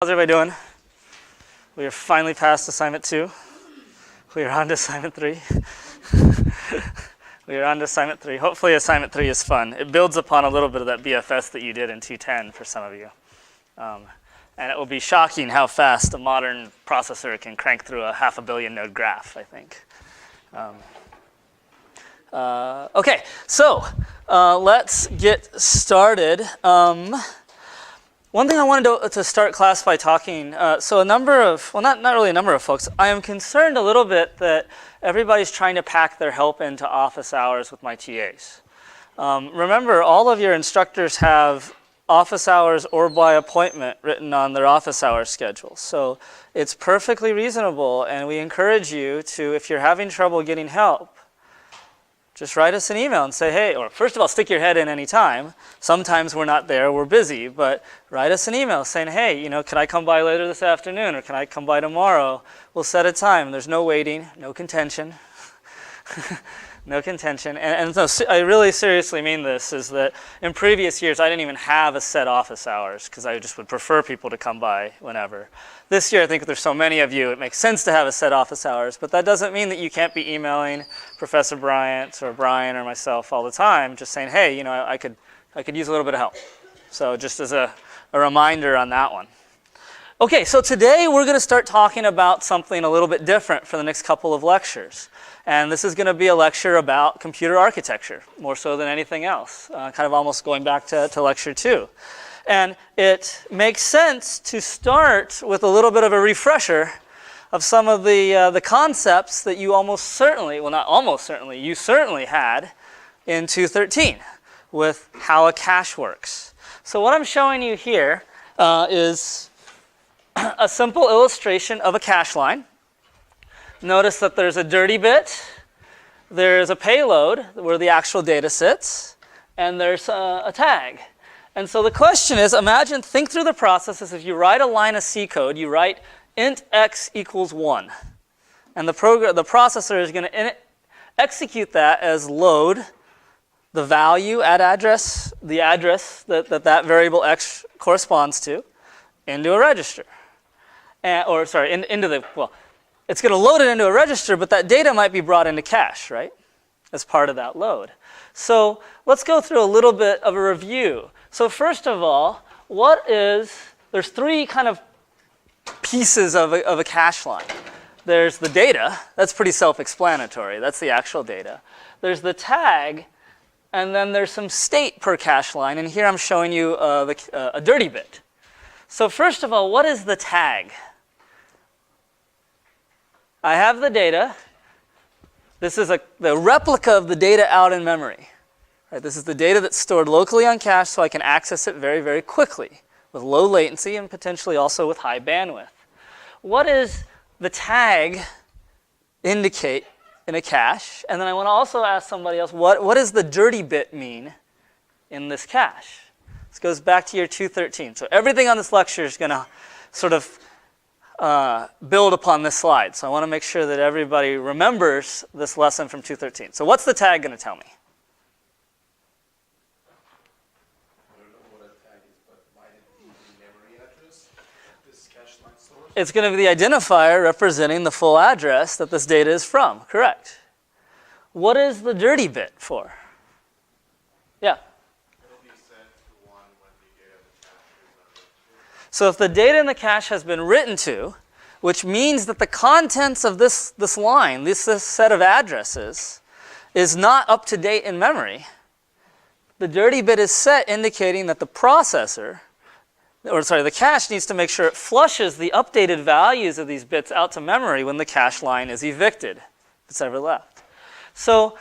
How's everybody doing? We are finally past assignment 2. We are on to assignment 3. We are on to assignment 3. Hopefully assignment 3 is fun. It builds upon a little bit of that BFS that you did in 210 for some of you. And it will be shocking how fast a modern processor can crank through a 500 million node graph, I think. Okay, so let's get started. One thing I wanted to start class by talking, so a number of, well, not really a number of folks, I am concerned a little bit that everybody's trying to pack their help into office hours with my TAs. Remember, all of your instructors have office hours or by appointment written on their office hours schedule. So it's perfectly reasonable, and we encourage you to, if you're having trouble getting help, just write us an email and say, hey, or first of all, stick your head in any time. Sometimes we're not there, we're busy, but write us an email saying, hey, you know, can I come by later this afternoon, or can I come by tomorrow? We'll set a time. There's no waiting, no contention. No contention. And so I really seriously mean this, is that in previous years, I didn't even have a set office hours because I just would prefer people to come by whenever. This year, I think there's so many of you, it makes sense to have a set office hours, but that doesn't mean that you can't be emailing Professor Bryant or Brian or myself all the time, just saying, hey, you know, I could use a little bit of help. So just as a reminder on that one. Okay, so today we're going to start talking about something a little bit different for the next couple of lectures. And this is going to be a lecture about computer architecture, more so than anything else, kind of almost going back to lecture 2. And it makes sense to start with a little bit of a refresher of some of the concepts that you almost certainly, well, not almost certainly, you certainly had in 213 with how a cache works. So what I'm showing you here is a simple illustration of a cache line. Notice that there's a dirty bit, there's a payload where the actual data sits, and there's a tag. And so the question is, think through the process as if you write a line of C code, you write int x equals 1. And the processor is going to execute that as load the value at address, the address that variable x corresponds to, into a register. It's going to load it into a register, but that data might be brought into cache, right? As part of that load. So let's go through a little bit of a review. So first of all, there's 3 kind of pieces of a cache line. There's the data. That's pretty self-explanatory. That's the actual data. There's the tag, and then there's some state per cache line. And here I'm showing you a dirty bit. So first of all, what is the tag? I have the data. This is the replica of the data out in memory. Right, this is the data that's stored locally on cache, so I can access it very, very quickly with low latency and potentially also with high bandwidth. What does the tag indicate in a cache? And then I want to also ask somebody else, what does the dirty bit mean in this cache? This goes back to year 213. So everything on this lecture is going to sort of build upon this slide. So I want to make sure that everybody remembers this lesson from 213. So what's the tag going to tell me? I don't know what a tag is, but might it be the memory address that this cache line stores? It's going to be the identifier representing the full address that this data is from, correct? What is the dirty bit for? Yeah? So if the data in the cache has been written to, which means that the contents of this line, this set of addresses, is not up to date in memory, the dirty bit is set indicating that the cache needs to make sure it flushes the updated values of these bits out to memory when the cache line is evicted, if it's ever left. So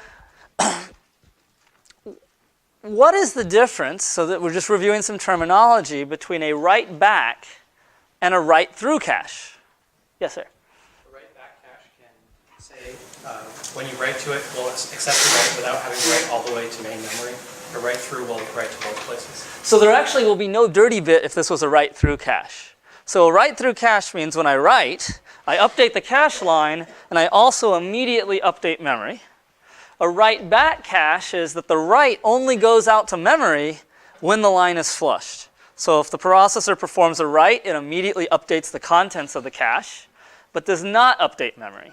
what is the difference, so that we're just reviewing some terminology, between a write back and a write through cache? Yes, sir? A write back cache can say, when you write to it, will accept the write without having to write all the way to main memory. A write through will write to both places. So there actually will be no dirty bit if this was a write through cache. So a write through cache means when I write, I update the cache line, and I also immediately update memory. A write back cache is that the write only goes out to memory when the line is flushed. So if the processor performs a write, it immediately updates the contents of the cache, but does not update memory.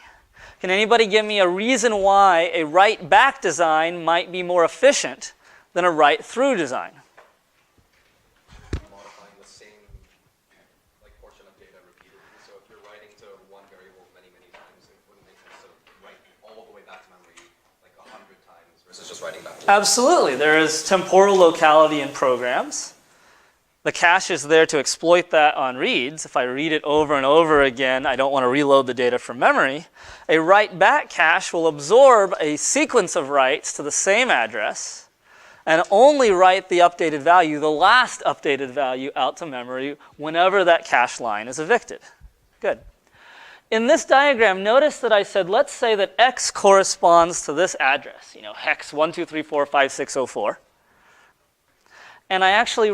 Can anybody give me a reason why a write-back design might be more efficient than a write-through design? Modifying the same portion of data repeatedly. So if you're writing to one variable many times, it wouldn't make sense to write all the way back to memory 100 times versus just writing back. Absolutely. There is temporal locality in programs. The cache is there to exploit that on reads. If I read it over and over again, I don't want to reload the data from memory. A write-back cache will absorb a sequence of writes to the same address and only write the updated value, the last updated value, out to memory whenever that cache line is evicted. Good. In this diagram, notice that I said, let's say that X corresponds to this address, hex 12345604. And I actually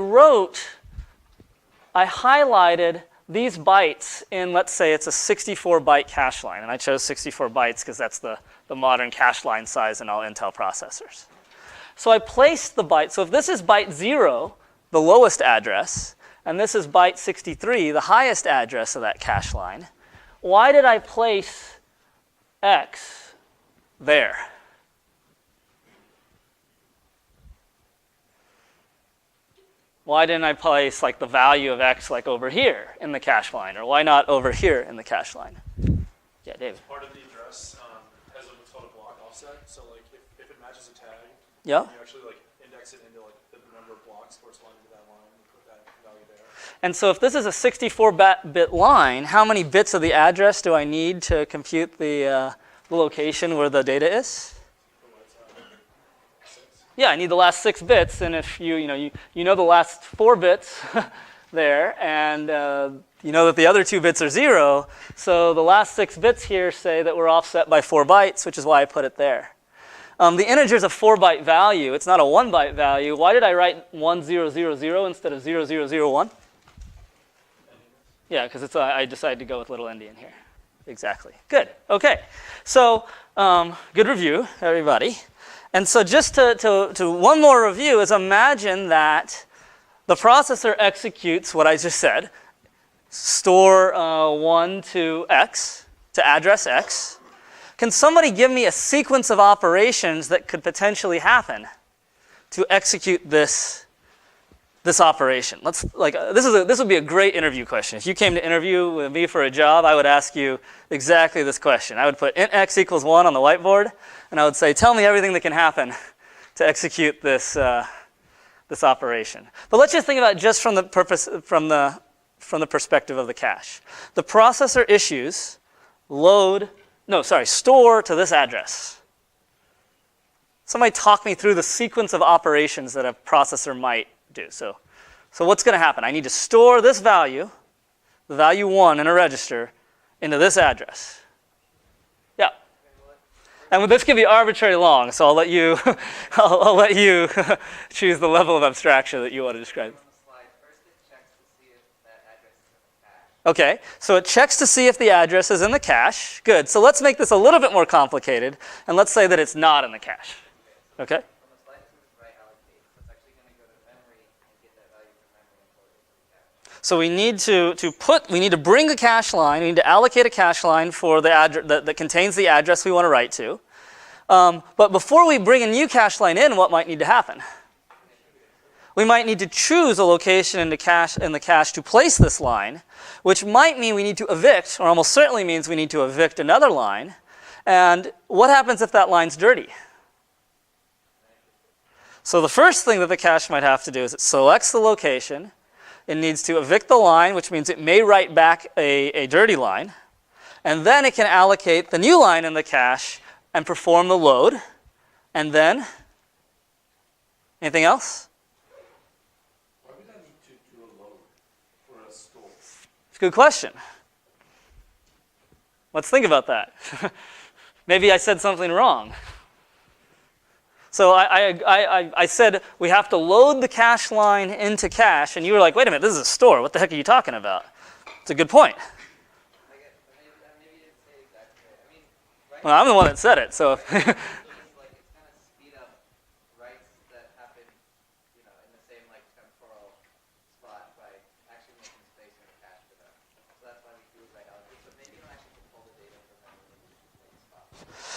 I highlighted these bytes in, let's say it's a 64-byte cache line. And I chose 64 bytes because that's the modern cache line size in all Intel processors. So I placed the byte. So if this is byte 0, the lowest address, and this is byte 63, the highest address of that cache line, why did I place X there? Why didn't I place the value of X over here in the cache line? Or why not over here in the cache line? Yeah, David. Part of the address has what's called a block offset. So if it matches a tag, yeah, you actually index it into the number of blocks corresponding to that line and put that value there. And so if this is a 64-bit line, how many bits of the address do I need to compute the location where the data is? Yeah, I need the last 6 bits, and if you know the last 4 bits there, and you know that the other 2 bits are 0, so the last 6 bits here say that we're offset by 4 bytes, which is why I put it there. The integer is a 4-byte value. It's not a 1-byte value. Why did I write 1000 instead of 0001? Yeah, because I decided to go with little endian here. Exactly. Good. Okay. So good review, everybody. And so just to one more review is imagine that the processor executes what I just said, store 1 to X, to address X. Can somebody give me a sequence of operations that could potentially happen to execute this operation? This would be a great interview question. If you came to interview with me for a job, I would ask you exactly this question. I would put int x equals 1 on the whiteboard, and I would say, tell me everything that can happen to execute this operation. But let's just think about it just from the perspective of the cache. The processor issues store to this address. Somebody talk me through the sequence of operations that a processor might do. So what's going to happen? I need to store this value, the value 1 in a register, into this address. Yeah. And this can be arbitrarily long, so I'll let you I'll let you choose the level of abstraction that you want to describe. Okay, so it checks to see if the address is in the cache. Good. So let's make this a little bit more complicated, and let's say that it's not in the cache. Okay? So we need to bring the cache line. We need to allocate a cache line for the address that contains the address we want to write to. But before we bring a new cache line in, what might need to happen? We might need to choose a location in the cache to place this line, which might mean we need to evict, or almost certainly means we need to evict another line. And what happens if that line's dirty? So the first thing that the cache might have to do is it selects the location. It needs to evict the line, which means it may write back a dirty line. And then it can allocate the new line in the cache and perform the load. And then, anything else? Why would I need to do a load for a store? It's a good question. Let's think about that. Maybe I said something wrong. So I said we have to load the cache line into cache, and you were like, wait a minute, this is a store. What the heck are you talking about? It's a good point. Well, I'm the one that said it, so.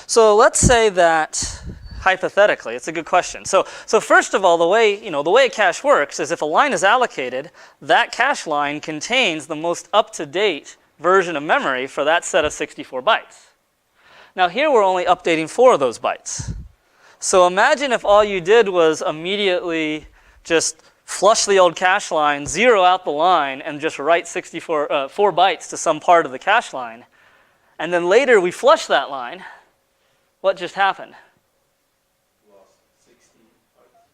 So let's say that, hypothetically, it's a good question. So first of all, the way a cache works is if a line is allocated, that cache line contains the most up-to-date version of memory for that set of 64 bytes. Now here we're only updating 4 of those bytes. So imagine if all you did was immediately just flush the old cache line, zero out the line, and just write 4 bytes to some part of the cache line. And then later we flush that line. What just happened?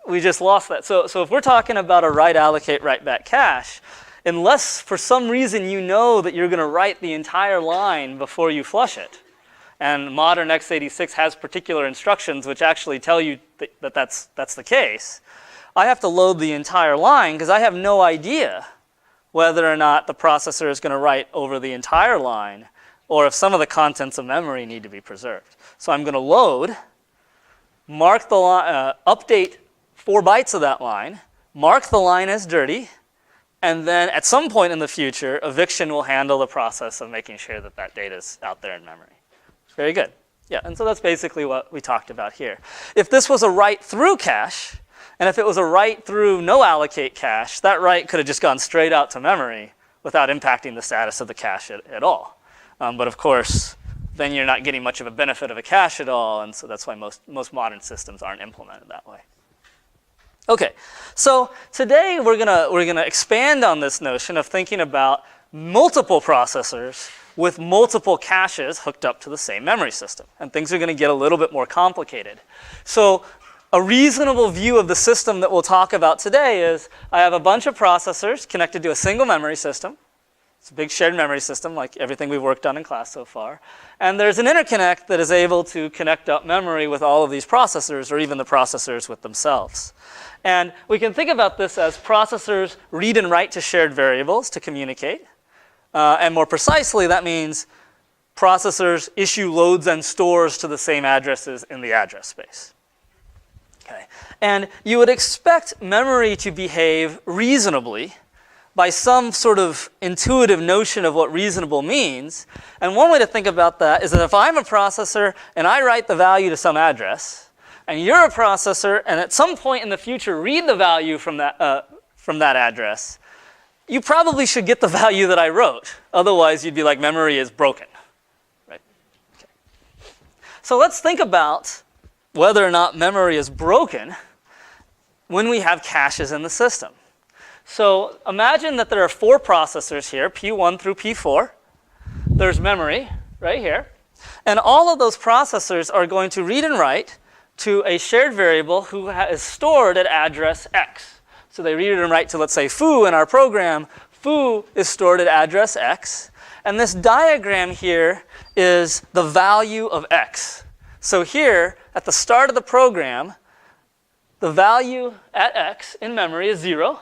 We just lost that. So if we're talking about a write allocate write back cache, unless for some reason you know that you're going to write the entire line before you flush it, and modern x86 has particular instructions which actually tell you that that's the case, I have to load the entire line because I have no idea whether or not the processor is going to write over the entire line or if some of the contents of memory need to be preserved. So I'm going to load, mark the line, update 4 bytes of that line, mark the line as dirty, and then at some point in the future, eviction will handle the process of making sure that that data is out there in memory. Very good. Yeah, and so that's basically what we talked about here. If this was a write-through cache, and if it was a write-through no allocate cache, that write could have just gone straight out to memory without impacting the status of the cache at all. But of course, then you're not getting much of a benefit of a cache at all, and so that's why most modern systems aren't implemented that way. Okay, so today we're gonna expand on this notion of thinking about multiple processors with multiple caches hooked up to the same memory system, and things are gonna get a little bit more complicated. So a reasonable view of the system that we'll talk about today is I have a bunch of processors connected to a single memory system. It's a big shared memory system like everything we've worked on in class so far. And there's an interconnect that is able to connect up memory with all of these processors or even the processors with themselves. And we can think about this as processors read and write to shared variables to communicate. And more precisely, that means processors issue loads and stores to the same addresses in the address space. Okay. And you would expect memory to behave reasonably by some sort of intuitive notion of what reasonable means. And one way to think about that is that if I'm a processor and I write the value to some address, and you're a processor and at some point in the future read the value from that address, you probably should get the value that I wrote. Otherwise, you'd be like, memory is broken. Right? Okay. So let's think about whether or not memory is broken when we have caches in the system. So imagine that there are 4 processors here, P1 through P4. There's memory right here. And all of those processors are going to read and write to a shared variable who is stored at address X. So they read and write to, let's say, foo in our program. Foo is stored at address X. And this diagram here is the value of X. So here, at the start of the program, the value at X in memory is 0.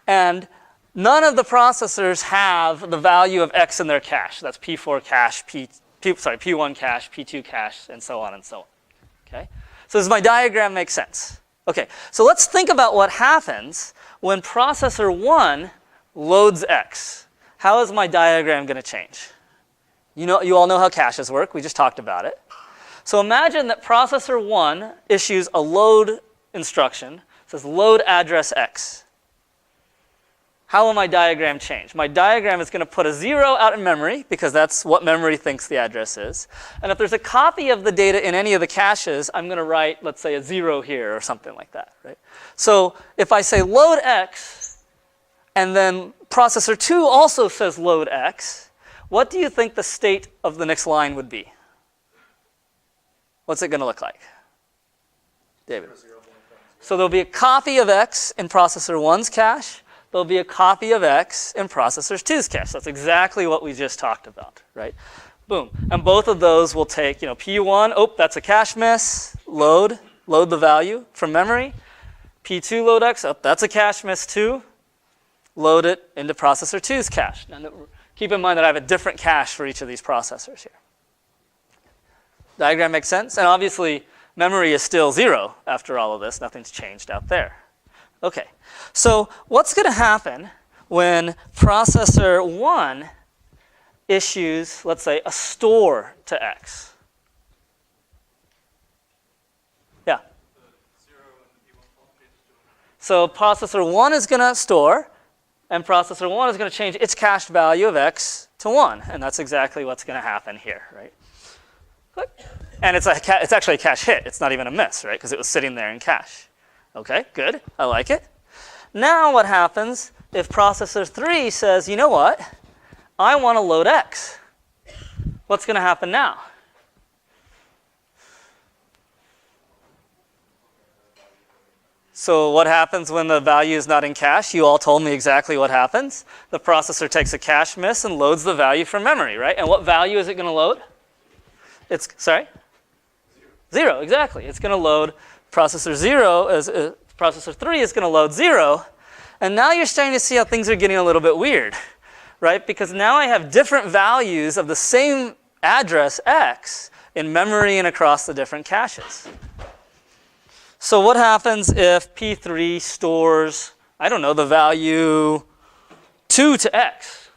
And none of the processors have the value of X in their cache. That's P4 cache, P1 cache, P2 cache, and so on and so on. Okay? So does my diagram make sense? Okay, so let's think about what happens when processor 1 loads X. How is my diagram going to change? You all know how caches work. We just talked about it. So imagine that processor 1 issues a load instruction. It says load address X. How will my diagram change? My diagram is going to put a 0 out in memory because that's what memory thinks the address is. And if there's a copy of the data in any of the caches, I'm going to write, let's say, a 0 here or something like that. Right? So if I say load X, and then processor 2 also says load X, what do you think the state of the next line would be? What's it going to look like? David. So there'll be a copy of X in processor 1's cache. There'll be a copy of X in processor 2's cache. That's exactly what we just talked about, right? Boom. And both of those will take, P1, oh, that's a cache miss, load the value from memory. P2 load X, oh, that's a cache miss too. Load it into processor 2's cache. Now, keep in mind that I have a different cache for each of these processors here. Diagram makes sense? And obviously, memory is still 0 after all of this. Nothing's changed out there. Okay, so what's going to happen when processor 1 issues, let's say, a store to X? So processor 1 is going to store, and processor 1 is going to change its cached value of x to 1. And that's exactly what's going to happen here, right? Click. And it's actually a cache hit. It's not even a miss, right? Because it was sitting there in cache. Okay, good. I like it. Now what happens if processor 3 says, you know what? I want to load x. What's going to happen now? So what happens when the value is not in cache? You all told me exactly what happens. The processor takes a cache miss and loads the value from memory, right? And what value is it going to load? It's, sorry? 0, exactly. It's going to load processor 0, processor 3 is going to load 0. And now you're starting to see how things are getting a little bit weird, right? Because now I have different values of the same address x in memory and across the different caches. So what happens if P3 stores, I don't know, the value 2 to x?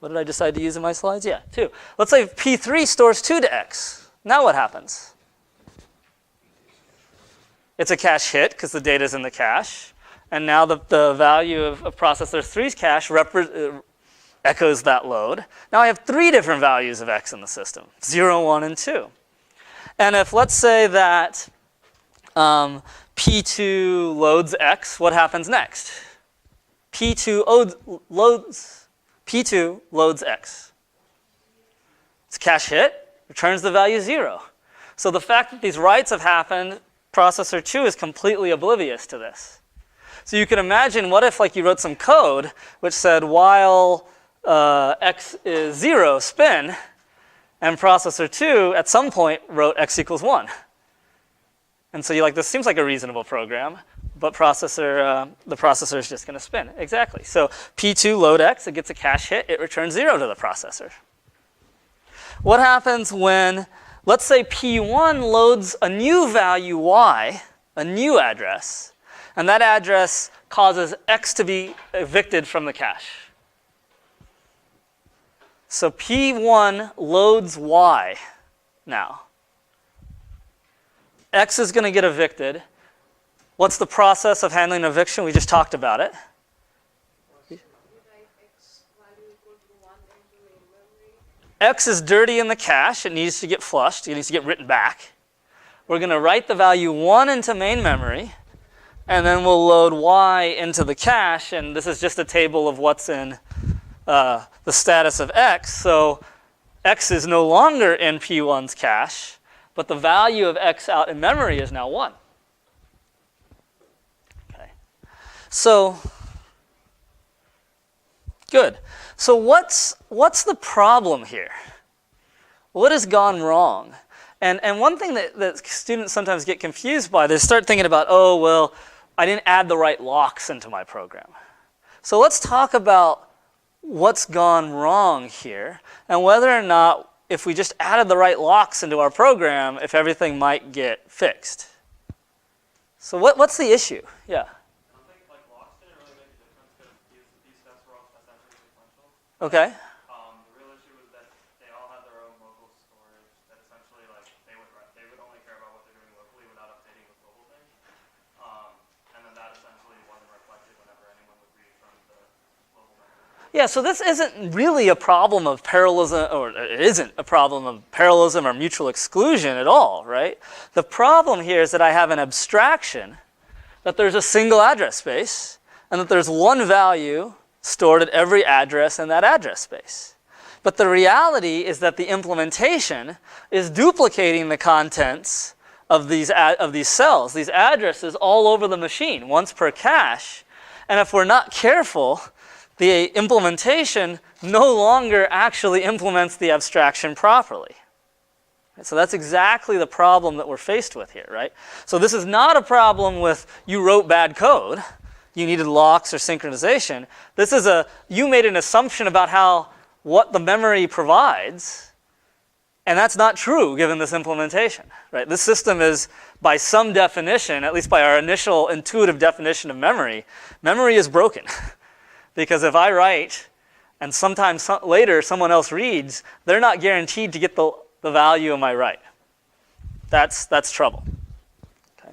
What did I decide to use in my slides? Yeah, 2. Let's say P3 stores 2 to x. Now what happens? It's a cache hit because the data is in the cache. And now the value of processor 3's cache echoes that load. Now I have 3 different values of x in the system, 0, 1, and 2. And if, let's say that P2 loads x, what happens next? P2 loads x. It's a cache hit, returns the value 0. So the fact that these writes have happened, processor 2 is completely oblivious to this. So you can imagine, what if like you wrote some code which said while x is 0, spin, and processor 2 at some point wrote x equals 1. And so you're like, this seems like a reasonable program, but the processor is just going to spin. Exactly. So P2 load x, it gets a cache hit, it returns 0 to the processor. What happens when, let's say P1 loads a new value y, a new address, and that address causes x to be evicted from the cache. So P1 loads y now. X is going to get evicted. What's the process of handling eviction? We just talked about it. X is dirty in the cache. It needs to get flushed. It needs to get written back. We're going to write the value 1 into main memory, and then we'll load y into the cache. And this is just a table of what's in the status of x. So x is no longer in P1's cache, but the value of x out in memory is now 1. Okay. So, good. So what's the problem here? What has gone wrong? And one thing that students sometimes get confused by, they start thinking about, oh, well, I didn't add the right locks into my program. So let's talk about what's gone wrong here and whether or not, if we just added the right locks into our program, if everything might get fixed. So what's the issue? Yeah. I don't think locks didn't really make a difference because these steps were all essentially sequential. Okay. The real issue was that they all had their own local storage that essentially they would only care about what they're doing locally without updating the global thing. And then that essentially wasn't reflected whenever anyone would read from the global memory. Yeah, so this isn't really a problem of parallelism, or it isn't a problem of parallelism or mutual exclusion at all, right? The problem here is that I have an abstraction that there's a single address space and that there's one value stored at every address in that address space. But the reality is that the implementation is duplicating the contents of these cells, these addresses all over the machine, once per cache. And if we're not careful, the implementation no longer actually implements the abstraction properly. So that's exactly the problem that we're faced with here, right? So this is not a problem with you wrote bad code, you needed locks or synchronization. This is you made an assumption about what the memory provides, and that's not true given this implementation, right? This system is, by some definition, at least by our initial intuitive definition of memory, memory is broken. Because if I write and sometimes later someone else reads, they're not guaranteed to get the value of my write. That's trouble. Okay.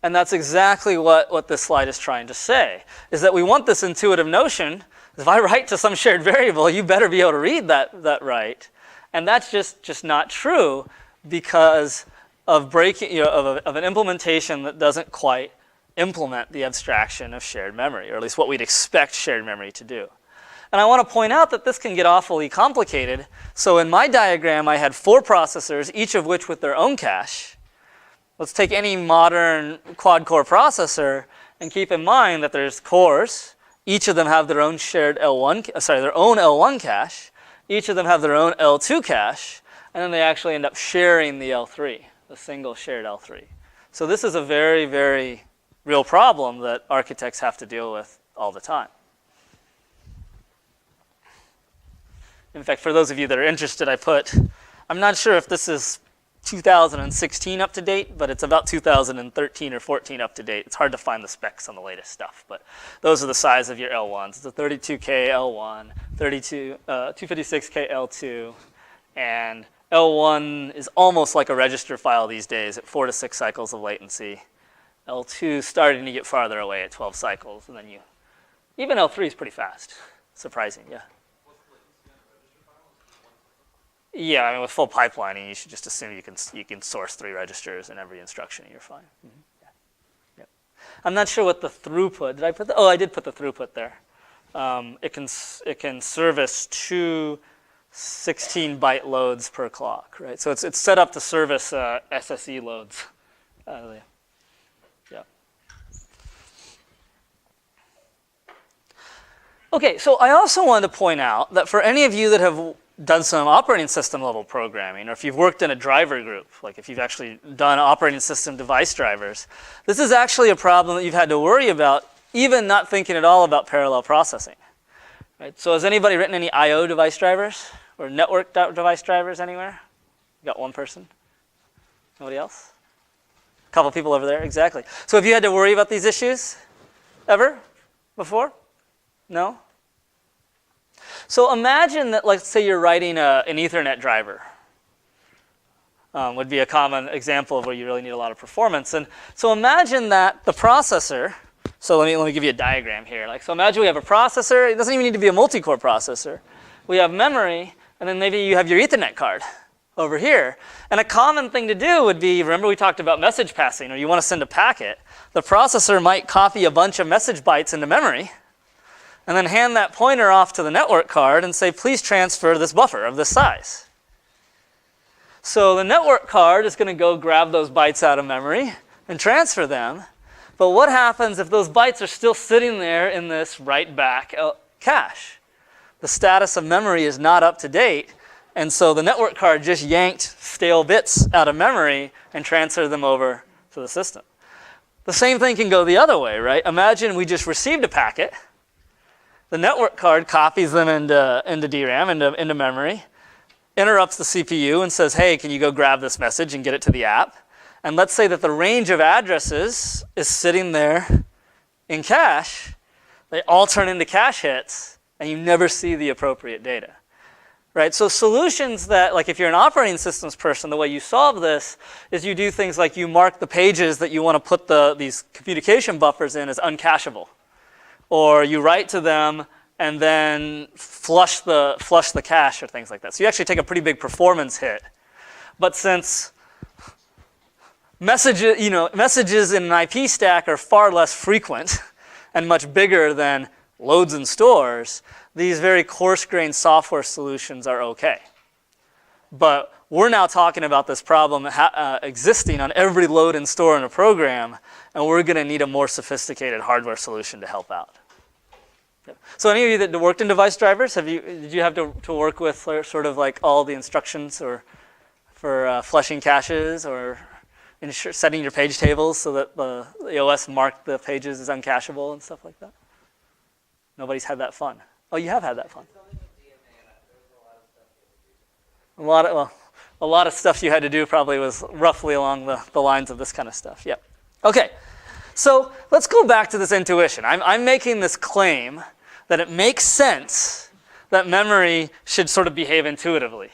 And that's exactly what this slide is trying to say, is that we want this intuitive notion. If I write to some shared variable, you better be able to read that right. And that's just not true because of breaking, of an implementation that doesn't quite implement the abstraction of shared memory, or at least what we'd expect shared memory to do. And I want to point out that this can get awfully complicated. So in my diagram, I had 4 processors, each of which with their own cache. Let's take any modern quad-core processor and keep in mind that there's cores. Each of them have their own shared their own L1 cache. Each of them have their own L2 cache, and then they actually end up sharing the L3, the single shared L3. So this is a very, very real problem that architects have to deal with all the time. In fact, for those of you that are interested, I'm not sure if this is 2016 up to date, but it's about 2013 or 14 up to date. It's hard to find the specs on the latest stuff, but those are the size of your L1s. It's a 32K L1, 256K L2, and L1 is almost like a register file these days at 4 to 6 cycles of latency. L2 is starting to get farther away at 12 cycles, and then even L3 is pretty fast. Surprising, yeah. Yeah, I mean, with full pipelining, you should just assume you can source 3 registers in every instruction, and you're fine. Mm-hmm. Yeah. Yep. I'm not sure what the throughput. Did I put? I did put the throughput there. It can service 2 16-byte loads per clock, right? So it's set up to service SSE loads. Yeah. Okay, so I also wanted to point out that for any of you that have done some operating system level programming, or if you've worked in a driver group, like if you've actually done operating system device drivers, this is actually a problem that you've had to worry about, even not thinking at all about parallel processing. Right? So has anybody written any I/O device drivers or network device drivers anywhere? Got one person? Nobody else? A couple people over there, exactly. So have you had to worry about these issues ever before? No? So imagine that, let's say you're writing an Ethernet driver. Would be a common example of where you really need a lot of performance. And so imagine that the processor, so let me give you a diagram here. So imagine we have a processor. It doesn't even need to be a multi-core processor. We have memory, and then maybe you have your Ethernet card over here. And a common thing to do would be, remember we talked about message passing, or you want to send a packet. The processor might copy a bunch of message bytes into memory, and then hand that pointer off to the network card and say, please transfer this buffer of this size. So the network card is going to go grab those bytes out of memory and transfer them. But what happens if those bytes are still sitting there in this write back cache? The status of memory is not up to date, and so the network card just yanked stale bits out of memory and transferred them over to the system. The same thing can go the other way, right? Imagine we just received a packet. The network card copies them into DRAM, into memory, interrupts the CPU and says, hey, can you go grab this message and get it to the app? And let's say that the range of addresses is sitting there in cache. They all turn into cache hits, and you never see the appropriate data. Right? So solutions that, like if you're an operating systems person, the way you solve this is you do things like you mark the pages that you want to put these communication buffers in as uncacheable. Or you write to them and then flush the cache or things like that. So you actually take a pretty big performance hit. But since messages in an IP stack are far less frequent and much bigger than loads and stores, these very coarse-grained software solutions are okay. But we're now talking about this problem existing on every load and store in a program, and we're going to need a more sophisticated hardware solution to help out. So any of you that worked in device drivers, did you have to work with sort of like all the instructions or for flushing caches or setting your page tables so that the OS marked the pages as uncacheable and stuff like that? Nobody's had that fun. Oh, you have had that fun. A lot of stuff you had to do probably was roughly along the lines of this kind of stuff. Yep. Okay. So let's go back to this intuition. I'm making this claim that it makes sense that memory should sort of behave intuitively.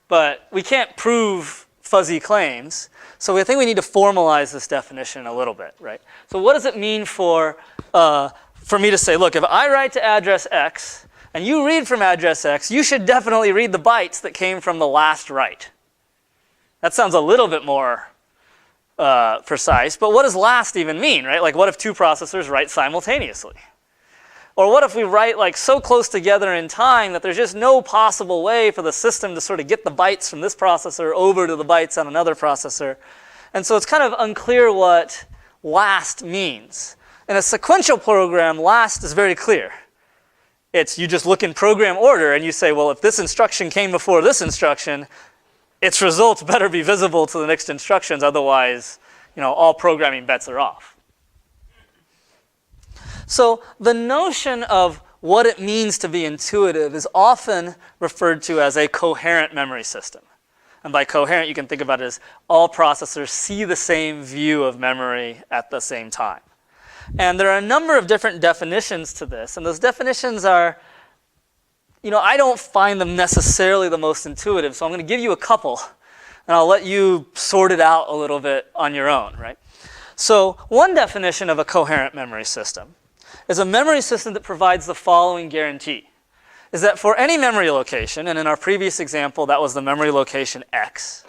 But we can't prove fuzzy claims. So I think we need to formalize this definition a little bit, right? So what does it mean for me to say, look, if I write to address X and you read from address X, you should definitely read the bytes that came from the last write. That sounds a little bit more precise, but what does last even mean, right? Like what if two processors write simultaneously? Or what if we write like so close together in time that there's just no possible way for the system to sort of get the bytes from this processor over to the bytes on another processor? And so it's kind of unclear what last means. In a sequential program, last is very clear. It's you just look in program order and you say, well, if this instruction came before this instruction, its results better be visible to the next instructions, otherwise, all programming bets are off. So the notion of what it means to be intuitive is often referred to as a coherent memory system. And by coherent, you can think about it as all processors see the same view of memory at the same time. And there are a number of different definitions to this, and those definitions are, I don't find them necessarily the most intuitive, so I'm going to give you a couple, and I'll let you sort it out a little bit on your own, right? So one definition of a coherent memory system is a memory system that provides the following guarantee, is that for any memory location, and in our previous example, that was the memory location X,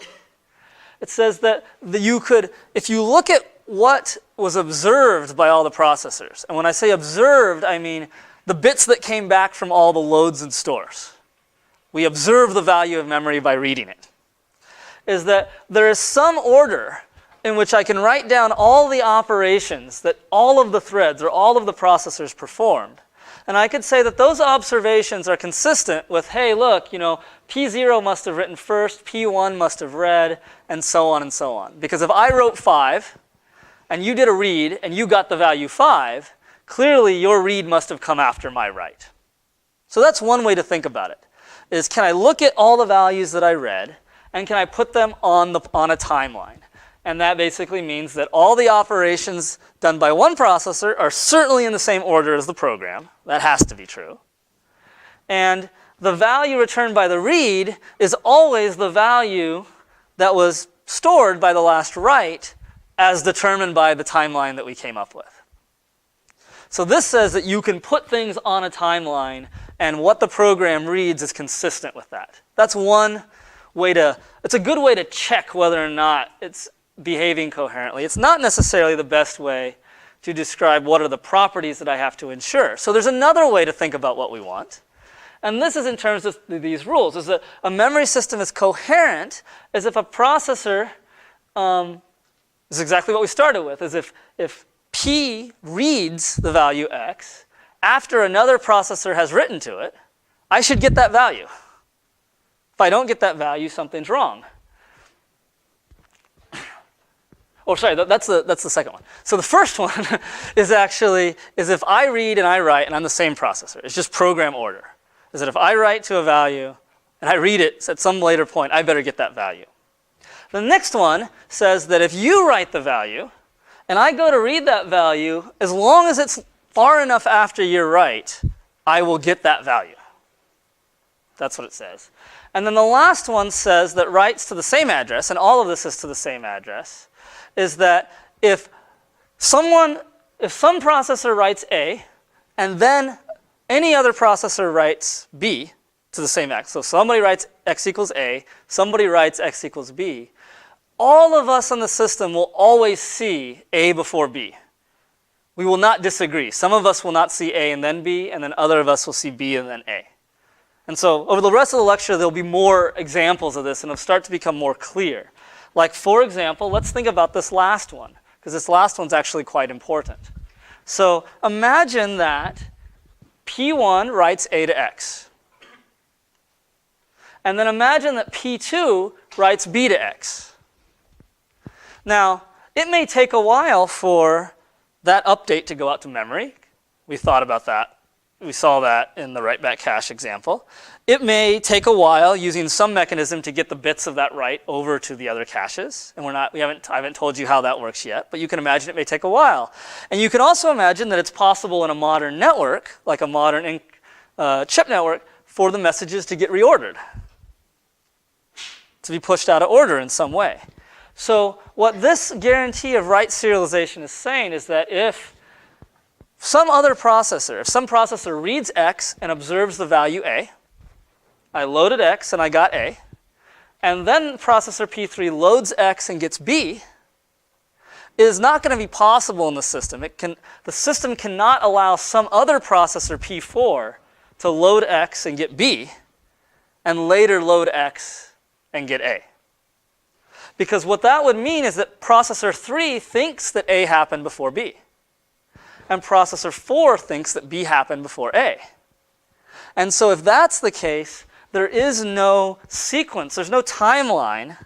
it says that you could, if you look at what was observed by all the processors, and when I say observed, I mean the bits that came back from all the loads and stores. We observe the value of memory by reading it. Is that there is some order in which I can write down all the operations that all of the threads or all of the processors performed. And I could say that those observations are consistent with, hey, look, P0 must have written first, P1 must have read, and so on and so on. Because if I wrote 5, and you did a read, and you got the value 5, clearly your read must have come after my write. So that's one way to think about it, is can I look at all the values that I read, and can I put them on a timeline? And that basically means that all the operations done by one processor are certainly in the same order as the program. That has to be true. And the value returned by the read is always the value that was stored by the last write as determined by the timeline that we came up with. So this says that you can put things on a timeline and what the program reads is consistent with that. That's one way it's a good way to check whether or not it's behaving coherently. It's not necessarily the best way to describe what are the properties that I have to ensure. So there's another way to think about what we want. And this is in terms of these rules, is that a memory system is coherent as if a processor, is exactly what we started with, is if P reads the value X, after another processor has written to it, I should get that value. If I don't get that value, something's wrong. Oh, sorry, that's the second one. So the first one is if I read and I write and I'm the same processor. It's just program order. Is that if I write to a value and I read it at some later point, I better get that value. The next one says that if you write the value and I go to read that value, as long as it's far enough after your write, I will get that value. That's what it says. And then the last one says that writes to the same address, and all of this is to the same address, is that if some processor writes A, and then any other processor writes B to the same X, so somebody writes X equals A, somebody writes X equals B, all of us in the system will always see A before B. We will not disagree. Some of us will not see A and then B, and then other of us will see B and then A. And so over the rest of the lecture, there'll be more examples of this, and it'll start to become more clear. Like, for example, let's think about this last one, because this last one's actually quite important. So imagine that P1 writes A to X. And then imagine that P2 writes B to X. Now, it may take a while for that update to go out to memory. We thought about that. We saw that in the write-back cache example. It may take a while using some mechanism to get the bits of that write over to the other caches. And I haven't told you how that works yet, but you can imagine it may take a while. And you can also imagine that it's possible in a modern network, like a modern chip network, for the messages to get reordered. to be pushed out of order in some way. So what this guarantee of write serialization is saying is that if some processor reads X and observes the value A, I loaded X and I got A, and then processor P3 loads X and gets B, it is not going to be possible in the system. The system cannot allow some other processor P4 to load X and get B, and later load X and get A. Because what that would mean is that processor 3 thinks that A happened before B, and processor 4 thinks that B happened before A. And so if that's the case, there is no sequence, there's no timeline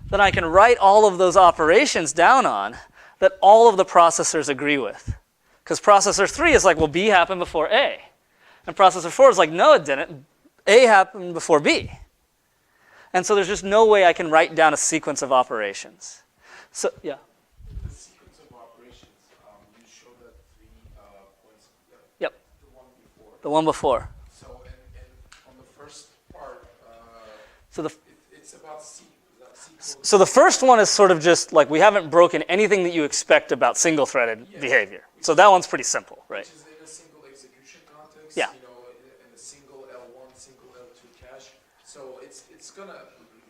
that I can write all of those operations down on that all of the processors agree with. Because processor 3 is like, well, B happened before A. And processor 4 is like, no, it didn't. A happened before B. And so there's just no way I can write down a sequence of operations. So, yeah? The sequence of operations, you showed that 3 points. Yep. The one before. The one before. So, and on the first part, So it's about C. So the first one is sort of just like we haven't broken anything that you expect about single-threaded behavior. So that one's pretty simple, right? Which is in a single execution context. Yeah. You know, in a single L1, single L2 cache. So it's gonna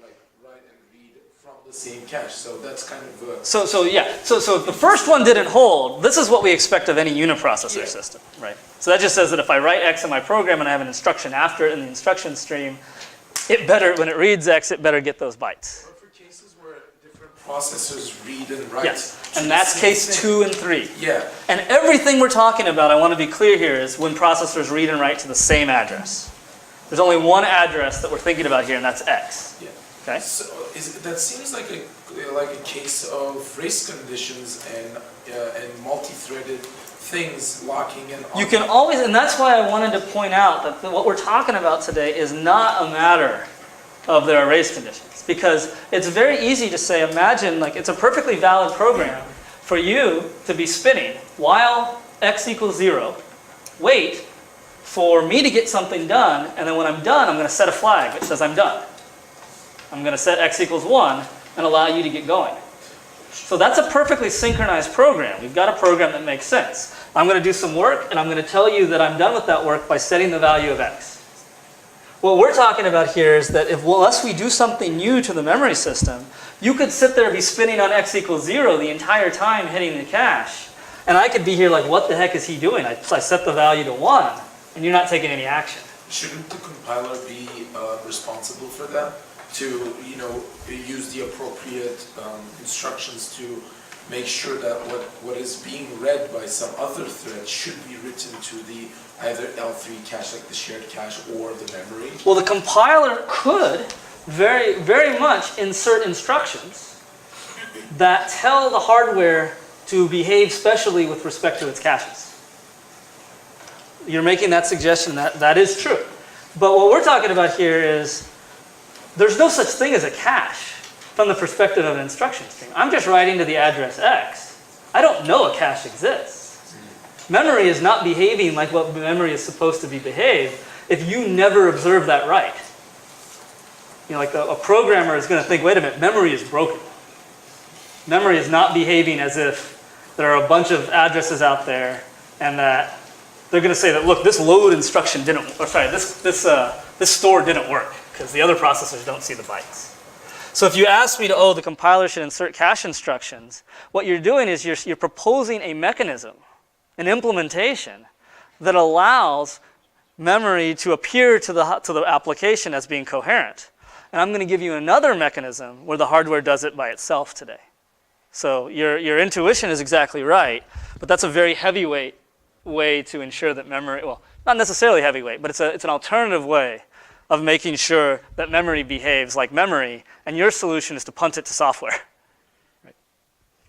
like write and read from the same cache. So that's kind of. So if the first one didn't hold, this is what we expect of any uniprocessor system, right? So that just says that if I write X in my program and I have an instruction after it in the instruction stream, it better, when it reads X, it better get those bytes. Or for cases where different processors read and write. Yes, and that's case 2 and 3. Yeah. And everything we're talking about, I want to be clear here, is when processors read and write to the same address. There's only one address that we're thinking about here, and that's X. Yeah. Okay? So that seems like a case of race conditions and multi-threaded things locking in. You can always, and that's why I wanted to point out that what we're talking about today is not a matter of there are race conditions. Because it's very easy to say, imagine, like it's a perfectly valid program for you to be spinning while X equals 0, wait for me to get something done, and then when I'm done, I'm going to set a flag that says I'm done. I'm going to set X equals 1 and allow you to get going. So that's a perfectly synchronized program. We've got a program that makes sense. I'm going to do some work, and I'm going to tell you that I'm done with that work by setting the value of X. What we're talking about here is that unless we do something new to the memory system, you could sit there and be spinning on X equals 0 the entire time hitting the cache, and I could be here like, what the heck is he doing? I set the value to 1, and you're not taking any action. Shouldn't the compiler be responsible for that? To use the appropriate instructions to make sure that what is being read by some other thread should be written to the either L3 cache, like the shared cache, or the memory? Well, the compiler could very, very much insert instructions that tell the hardware to behave specially with respect to its caches. You're making that suggestion, that is true. But what we're talking about here is there's no such thing as a cache from the perspective of an instruction stream. I'm just writing to the address X. I don't know a cache exists. Memory is not behaving like what memory is supposed to be behaved if you never observe that write. You know, like a programmer is going to think, wait a minute, memory is broken. Memory is not behaving as if there are a bunch of addresses out there and that they're going to say that, look, this load instruction didn't, or sorry, this store didn't work because the other processors don't see the bytes. So if you ask me to, the compiler should insert cache instructions, what you're doing is you're proposing a mechanism, an implementation that allows memory to appear to the application as being coherent. And I'm going to give you another mechanism where the hardware does it by itself today. So your intuition is exactly right, but that's a very heavyweight way to ensure that memory, well, not necessarily heavyweight, but it's an alternative way of making sure that memory behaves like memory, and your solution is to punt it to software. Right?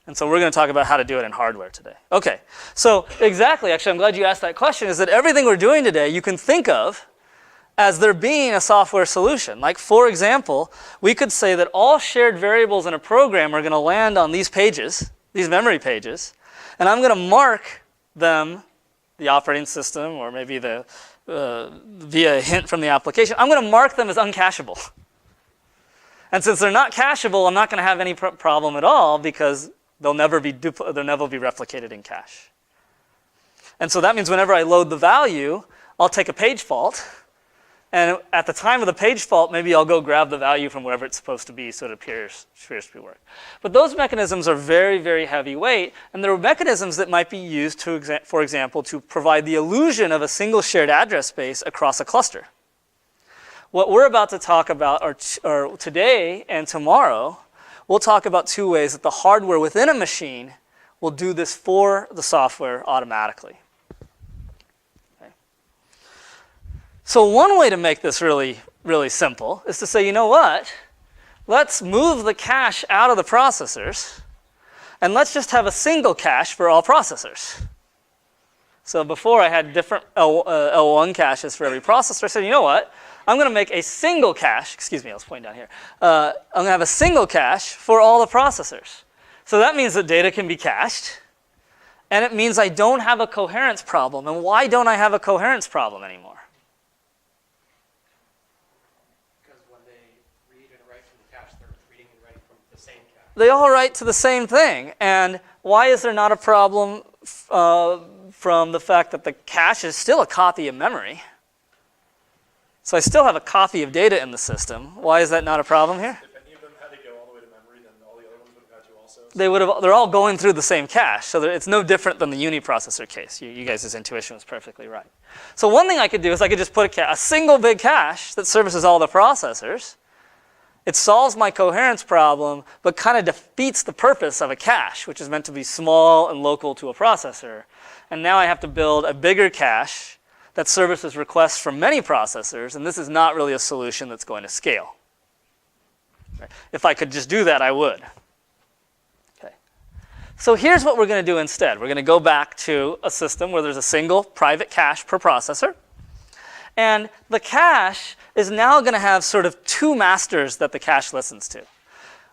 And so we're going to talk about how to do it in hardware today. Okay, so exactly, actually, I'm glad you asked that question, is that everything we're doing today you can think of as there being a software solution. Like, for example, we could say that all shared variables in a program are going to land on these pages, these memory pages, and I'm going to mark them, the operating system, or maybe via a hint from the application, I'm going to mark them as uncacheable. And since they're not cacheable, I'm not going to have any problem at all because they'll never be replicated in cache. And so that means whenever I load the value, I'll take a page fault. And at the time of the page fault, maybe I'll go grab the value from wherever it's supposed to be so it appears to be work. But those mechanisms are very, very heavyweight. And there are mechanisms that might be used, for example, to provide the illusion of a single shared address space across a cluster. What we're about to talk about are today and tomorrow, we'll talk about two ways that the hardware within a machine will do this for the software automatically. Okay. So one way to make this really, really simple is to say, you know what? Let's move the cache out of the processors, and let's just have a single cache for all processors. So before I had different L1 caches for every processor. I said, you know what? I'm going to make a single cache. Excuse me, I was pointing down here. I'm going to have a single cache for all the processors. So that means that data can be cached. And it means I don't have a coherence problem. And why don't I have a coherence problem anymore? Because when they read and write from the cache, they're reading and writing from the same cache. They all write to the same thing. And why is there not a problem from the fact that the cache is still a copy of memory? So I still have a copy of data in the system. Why is that not a problem here? If any of them had to go all the way to memory, then all the other ones would have had to also. They're all going through the same cache. So it's no different than the uniprocessor case. You guys' intuition was perfectly right. So one thing I could do is I could just put a single big cache that services all the processors. It solves my coherence problem, but kind of defeats the purpose of a cache, which is meant to be small and local to a processor. And now I have to build a bigger cache that services requests from many processors, and this is not really a solution that's going to scale. If I could just do that, I would. Okay. So here's what we're going to do instead. We're going to go back to a system where there's a single private cache per processor. And the cache is now going to have sort of two masters that the cache listens to.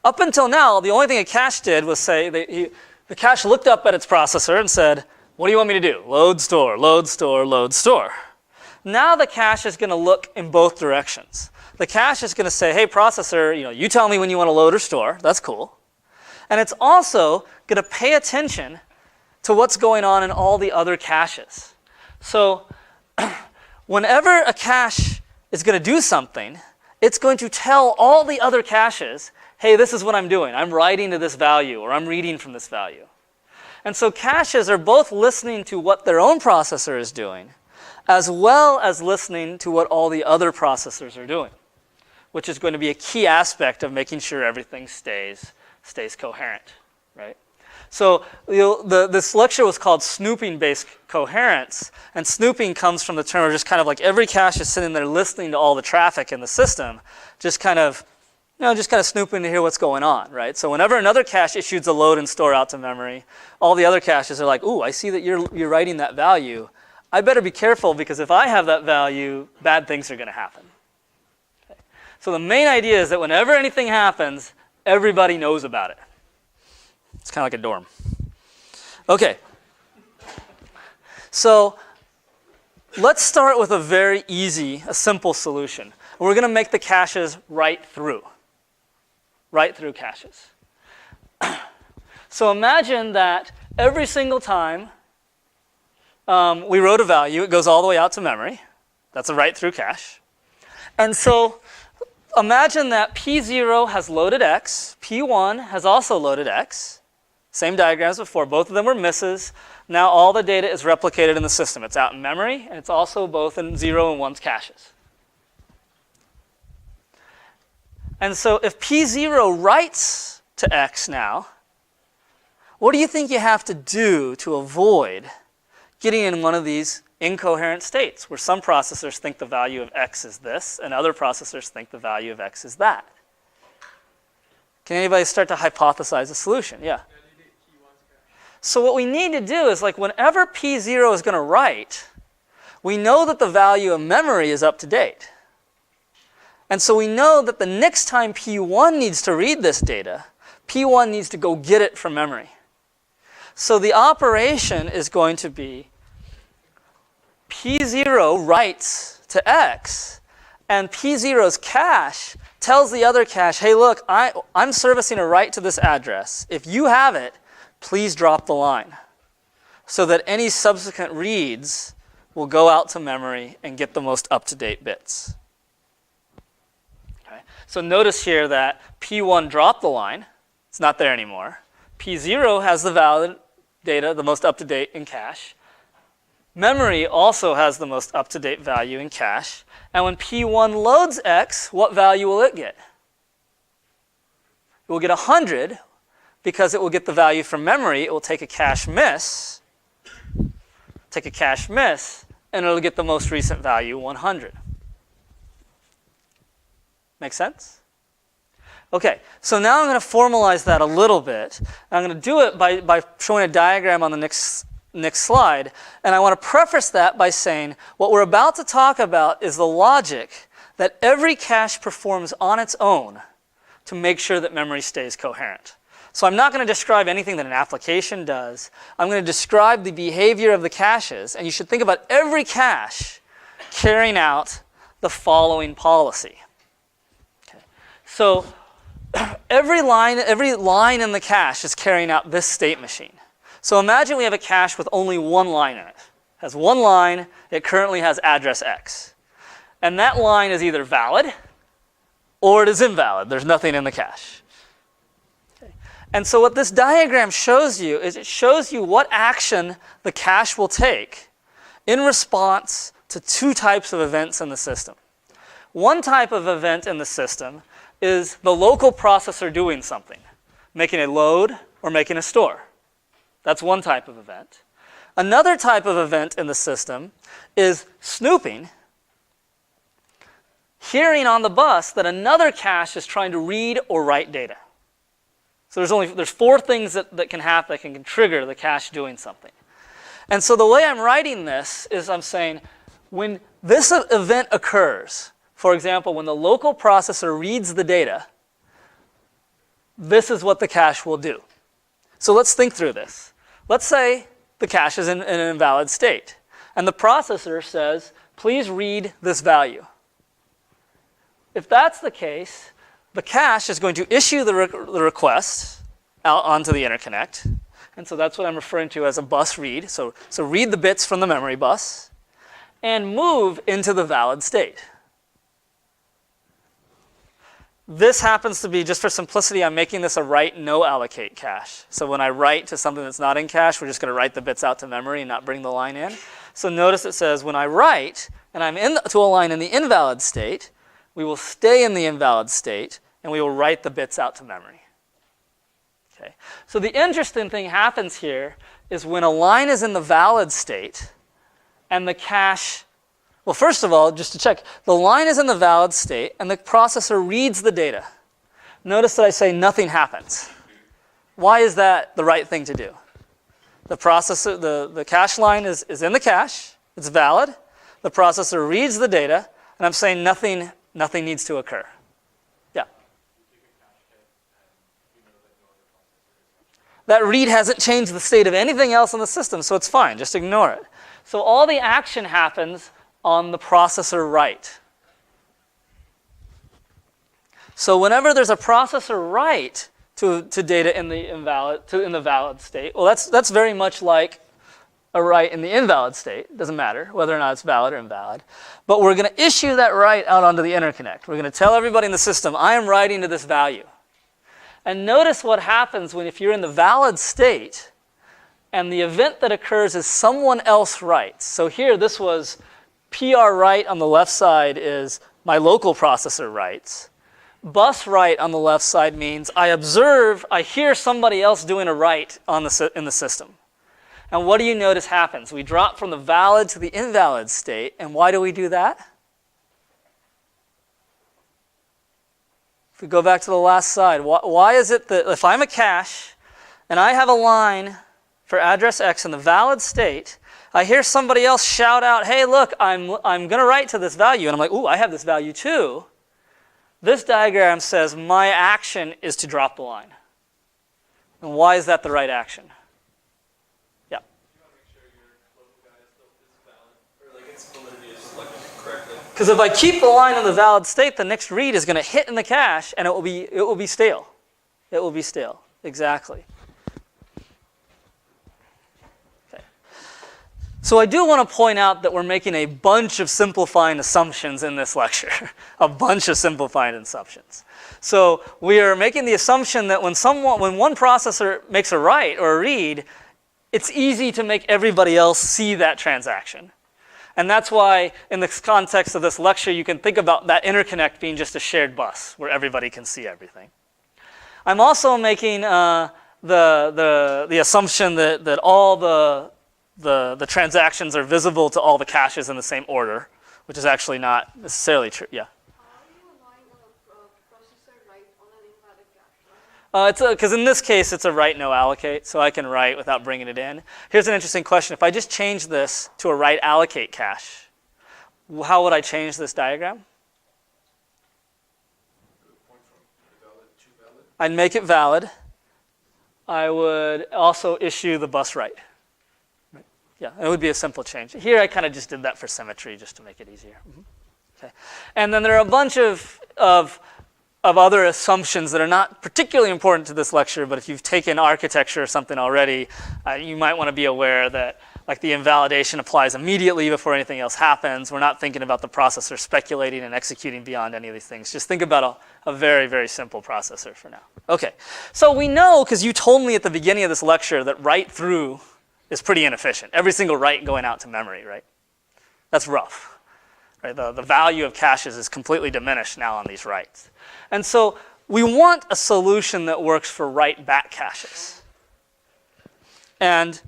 Up until now, the only thing a cache did was say, the cache looked up at its processor and said, what do you want me to do? Load, store, load, store, load, store. Now the cache is going to look in both directions. The cache is going to say, hey, processor, you tell me when you want to load or store. That's cool. And it's also going to pay attention to what's going on in all the other caches. So whenever a cache is going to do something, it's going to tell all the other caches, hey, this is what I'm doing. I'm writing to this value, or I'm reading from this value. And so caches are both listening to what their own processor is doing, as well as listening to what all the other processors are doing, which is going to be a key aspect of making sure everything stays coherent, right? So this lecture was called Snooping-based coherence, and snooping comes from the term of just kind of like every cache is sitting there listening to all the traffic in the system, just kind of snooping to hear what's going on, right? So whenever another cache issues a load and store out to memory, all the other caches are like, ooh, I see that you're writing that value. I better be careful because if I have that value, bad things are going to happen. Okay. So the main idea is that whenever anything happens, everybody knows about it. It's kind of like a dorm. Okay. So let's start with a simple solution. We're going to make the caches write through caches. So imagine that every single time we wrote a value, it goes all the way out to memory. That's a write-through cache. And so imagine that P0 has loaded X, P1 has also loaded X. Same diagrams before, both of them were misses. Now all the data is replicated in the system. It's out in memory, and it's also both in 0 and 1's caches. And so if P0 writes to X now, what do you think you have to do to avoid getting in one of these incoherent states where some processors think the value of X is this and other processors think the value of X is that? Can anybody start to hypothesize a solution? Yeah. So what we need to do is, like, whenever P0 is going to write, we know that the value of memory is up to date. And so we know that the next time P1 needs to read this data, P1 needs to go get it from memory. So the operation is going to be P0 writes to X, And P0's cache tells the other cache, hey, look, I'm servicing a write to this address. If you have it, please drop the line so that any subsequent reads will go out to memory and get the most up-to-date bits. Okay. So notice here that P1 dropped the line. It's not there anymore. P0 has the valid data, the most up-to-date in cache. Memory also has the most up-to-date value in cache. And when P1 loads X, what value will it get? It will get 100 because it will get the value from memory. It will take a cache miss, and it'll get the most recent value, 100. Make sense? Okay, so now I'm going to formalize that a little bit. I'm going to do it by showing a diagram on the next slide. And I want to preface that by saying what we're about to talk about is the logic that every cache performs on its own to make sure that memory stays coherent. So I'm not going to describe anything that an application does. I'm going to describe the behavior of the caches. And you should think about every cache carrying out the following policy. Okay. So every line in the cache is carrying out this state machine. So imagine we have a cache with only one line in it. It has one line. It currently has address X. And that line is either valid or it is invalid. There's nothing in the cache. Okay. And so what this diagram shows you is it shows you what action the cache will take in response to two types of events in the system. One type of event in the system is the local processor doing something, making a load or making a store. That's one type of event. Another type of event in the system is snooping, hearing on the bus that another cache is trying to read or write data. So there's four things that can happen that can trigger the cache doing something. And so the way I'm writing this is I'm saying when this event occurs, for example, when the local processor reads the data, this is what the cache will do. So let's think through this. Let's say the cache is in an invalid state, and the processor says, please read this value. If that's the case, the cache is going to issue the request out onto the interconnect, and so that's what I'm referring to as a bus read. So read the bits from the memory bus, and move into the valid state. This happens to be, just for simplicity, I'm making this a write no allocate cache. So when I write to something that's not in cache, we're just going to write the bits out to memory and not bring the line in. So notice it says when I write and I'm to a line in the invalid state, we will stay in the invalid state and we will write the bits out to memory. Okay. So the interesting thing happens here is when a line is in the valid state and the cache, well, first of all, just to check, the line is in the valid state and the processor reads the data. Notice that I say nothing happens. Why is that the right thing to do? The processor, the cache line is in the cache, it's valid. The processor reads the data, and I'm saying nothing needs to occur. Yeah. That read hasn't changed the state of anything else in the system, so it's fine, just ignore it. So all the action happens on the processor write. So whenever there's a processor write to data in the valid state, well, that's very much like a write in the invalid state. It doesn't matter whether or not it's valid or invalid. But we're going to issue that write out onto the interconnect. We're going to tell everybody in the system, I am writing to this value. And notice what happens if you're in the valid state and the event that occurs is someone else writes. So here, this was PR write on the left side is my local processor writes. Bus write on the left side means I hear somebody else doing a write in the system. And what do you notice happens? We drop from the valid to the invalid state. And why do we do that? If we go back to the last slide, why is it that if I'm a cache and I have a line for address X in the valid state, I hear somebody else shout out, hey, look, I'm going to write to this value. And I'm like, ooh, I have this value too. This diagram says my action is to drop the line. And why is that the right action? Yeah. You want to make sure your local guy is valid, or like its validity is reflected correctly. Because if I keep the line in the valid state, the next read is going to hit in the cache, and it will be stale. It will be stale. Exactly. Okay. So I do want to point out that we're making a bunch of simplifying assumptions in this lecture. A bunch of simplifying assumptions. So we are making the assumption that when one processor makes a write or a read, it's easy to make everybody else see that transaction. And that's why, in the context of this lecture, you can think about that interconnect being just a shared bus where everybody can see everything. I'm also making the assumption that all the transactions are visible to all the caches in the same order, which is actually not necessarily true. Yeah. How are you allowing a processor write on an invalid cache line? Because in this case, it's a write no allocate, so I can write without bringing it in. Here's an interesting question. If I just change this to a write allocate cache, how would I change this diagram? I'd make it valid. I would also issue the bus write. Yeah, it would be a simple change. Here I kind of just did that for symmetry just to make it easier. Okay. And then there are a bunch of other assumptions that are not particularly important to this lecture, but if you've taken architecture or something already, you might want to be aware that like the invalidation applies immediately before anything else happens. We're not thinking about the processor speculating and executing beyond any of these things. Just think about a very, very simple processor for now. Okay, so we know, because you told me at the beginning of this lecture, that write through is pretty inefficient. Every single write going out to memory, right? That's rough. Right? The value of caches is completely diminished now on these writes. And so we want a solution that works for write back caches. And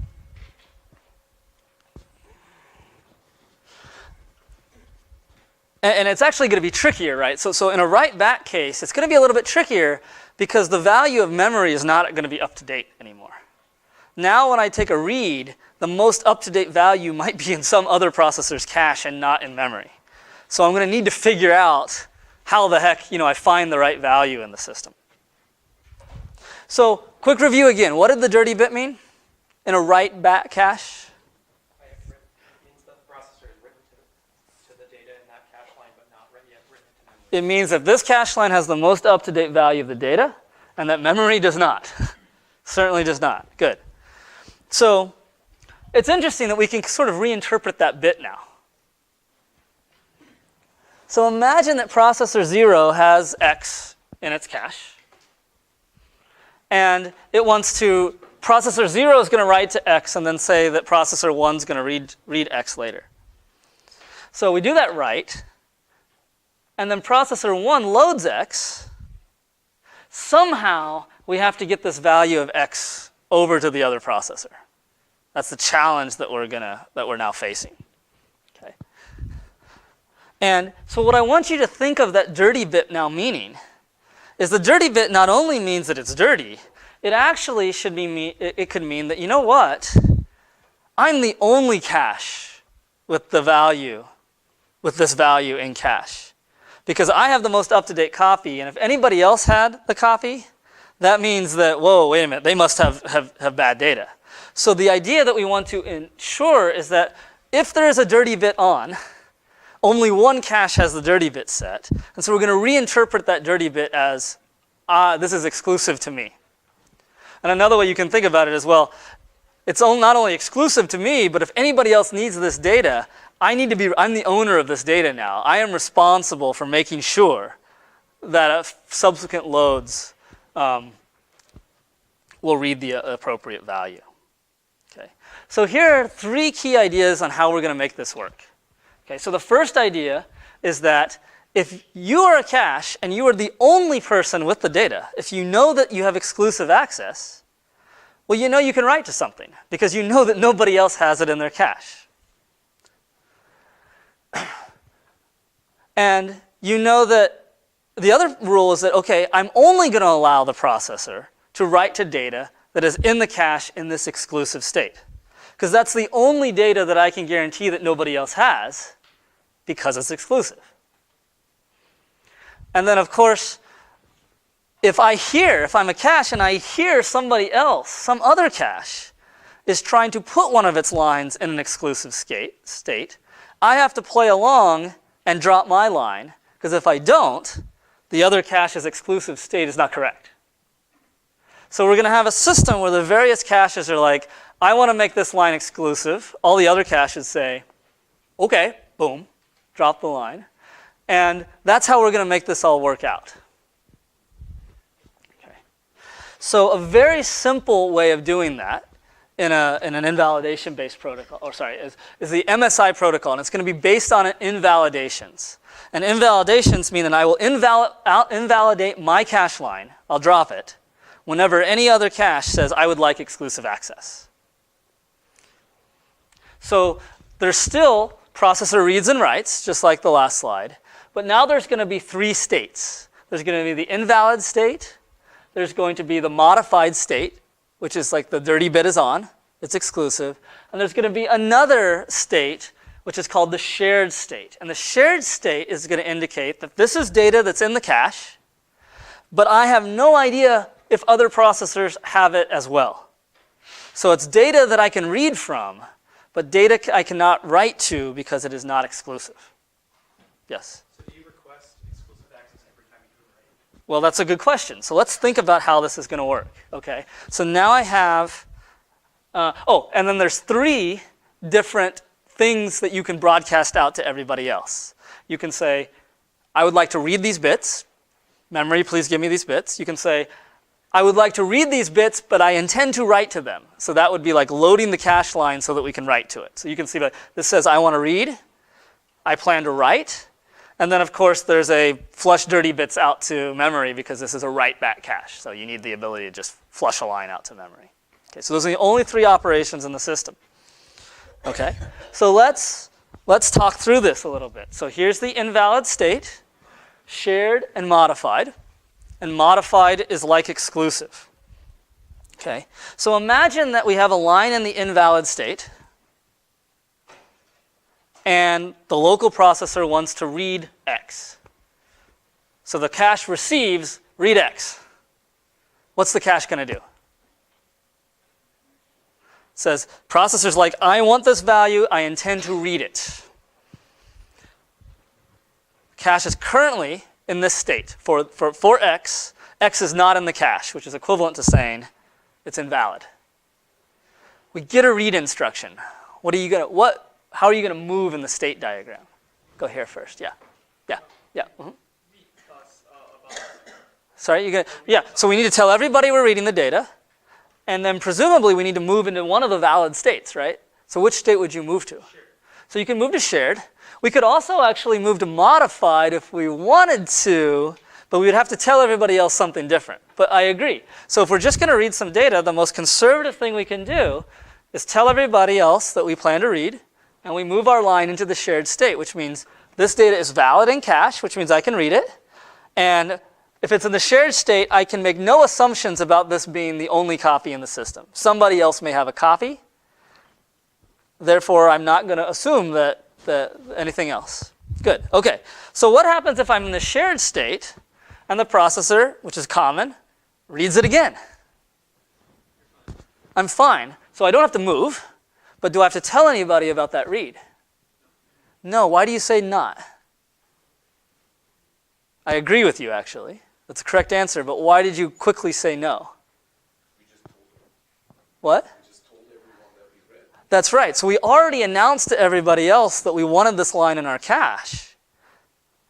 it's actually going to be trickier, right? So in a write back case, it's going to be a little bit trickier because the value of memory is not going to be up to date anymore. Now when I take a read, the most up-to-date value might be in some other processor's cache and not in memory. So I'm going to need to figure out how the heck I find the right value in the system. So quick review again. What did the dirty bit mean in a write back cache? It means that the processor is written to the data in that cache line, but not yet written to memory. It means that this cache line has the most up-to-date value of the data, and that memory does not. Certainly does not. Good. So it's interesting that we can sort of reinterpret that bit now. So imagine that processor 0 has X in its cache. And it wants to, processor 0 is going to write to X and then say that processor 1 is going to read X later. So we do that write. And then processor 1 loads X. Somehow we have to get this value of X over to the other processor. That's the challenge that we're now facing. Okay. And so what I want you to think of that dirty bit now meaning is the dirty bit not only means that it's dirty, it actually should be it could mean that, you know what? I'm the only cache with this value in cache. Because I have the most up-to-date copy, and if anybody else had the copy, that means that, whoa, wait a minute, they must have bad data. So the idea that we want to ensure is that if there is a dirty bit on, only one cache has the dirty bit set. And so we're going to reinterpret that dirty bit as, this is exclusive to me. And another way you can think about it is, well, it's not only exclusive to me, but if anybody else needs this data, I'm the owner of this data now. I am responsible for making sure that subsequent loads will read the appropriate value. Okay. So here are 3 key ideas on how we're going to make this work. Okay, so the first idea is that if you are a cache and you are the only person with the data, if you know that you have exclusive access, well, you know you can write to something because you know that nobody else has it in their cache. And you know that the other rule is that, okay, I'm only going to allow the processor to write to data that is in the cache in this exclusive state. Because that's the only data that I can guarantee that nobody else has because it's exclusive. And then, of course, if I'm a cache and I hear somebody else, some other cache, is trying to put one of its lines in an exclusive state, I have to play along and drop my line, because if I don't, the other cache's exclusive state is not correct. So we're going to have a system where the various caches are like, I want to make this line exclusive. All the other caches say, okay, boom, drop the line. And that's how we're going to make this all work out. Okay. So a very simple way of doing that in an invalidation-based protocol, is the MSI protocol, and it's going to be based on invalidations. And invalidations mean that I will invalidate my cache line, I'll drop it, whenever any other cache says I would like exclusive access. So there's still processor reads and writes, just like the last slide, but now there's going to be 3 states. There's going to be the invalid state, there's going to be the modified state, which is like the dirty bit is on, it's exclusive, and there's going to be another state which is called the shared state. And the shared state is going to indicate that this is data that's in the cache, but I have no idea if other processors have it as well. So it's data that I can read from, but data I cannot write to because it is not exclusive. Yes? So do you request exclusive access every time you do a write? Well, that's a good question. So let's think about how this is going to work. Okay. So now I have, and then there's 3 different things that you can broadcast out to everybody else. You can say, I would like to read these bits. Memory, please give me these bits. You can say, I would like to read these bits, but I intend to write to them. So that would be like loading the cache line so that we can write to it. So you can see that this says, I want to read, I plan to write, and then of course there's a flush dirty bits out to memory because this is a write back cache. So you need the ability to just flush a line out to memory. Okay, so those are the only 3 operations in the system. Okay, so let's talk through this a little bit. So here's the invalid state, shared and modified. And modified is like exclusive. Okay, so imagine that we have a line in the invalid state, and the local processor wants to read X. So the cache receives read X. What's the cache going to do? It says, processor's like, I want this value, I intend to read it. Cache is currently in this state. For X, X is not in the cache, which is equivalent to saying it's invalid. We get a read instruction. How are you going to move in the state diagram? Go here first. Yeah. Mm-hmm. Sorry, so we need to tell everybody we're reading the data, and then presumably we need to move into one of the valid states, right? So which state would you move to? Shared. So you can move to shared. We could also actually move to modified if we wanted to, but we would have to tell everybody else something different. But I agree. So if we're just going to read some data, the most conservative thing we can do is tell everybody else that we plan to read, and we move our line into the shared state, which means this data is valid in cache, which means I can read it. And if it's in the shared state, I can make no assumptions about this being the only copy in the system. Somebody else may have a copy. Therefore, I'm not going to assume that anything else. Good. Okay. So what happens if I'm in the shared state and the processor, which is common, reads it again? I'm fine. So I don't have to move, but do I have to tell anybody about that read? No. Why do you say not? I agree with you, actually. That's the correct answer, but why did you quickly say no? We just told them. What? We just told everyone that we read. That's right. So we already announced to everybody else that we wanted this line in our cache.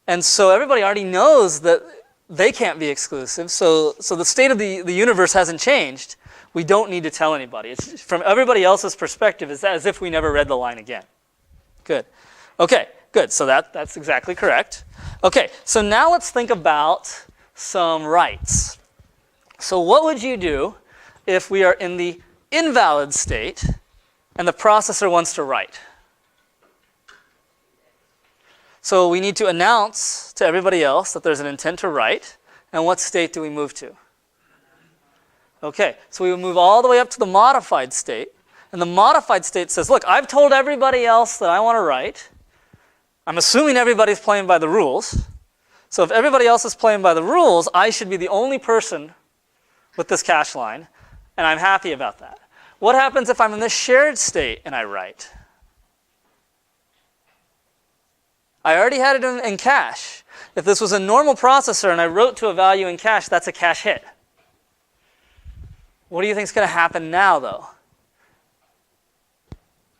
And so everybody already knows that they can't be exclusive. So the state of the universe hasn't changed. We don't need to tell anybody. It's from everybody else's perspective, it's as if we never read the line again. Good. Okay, good. So that's exactly correct. Okay, so now let's think about some writes. So what would you do if we are in the invalid state and the processor wants to write? So we need to announce to everybody else that there's an intent to write. And what state do we move to? Okay, so we will move all the way up to the modified state. And the modified state says, look, I've told everybody else that I want to write. I'm assuming everybody's playing by the rules. So if everybody else is playing by the rules, I should be the only person with this cache line, and I'm happy about that. What happens if I'm in this shared state and I write? I already had it in cache. If this was a normal processor and I wrote to a value in cache, that's a cache hit. What do you think is going to happen now, though?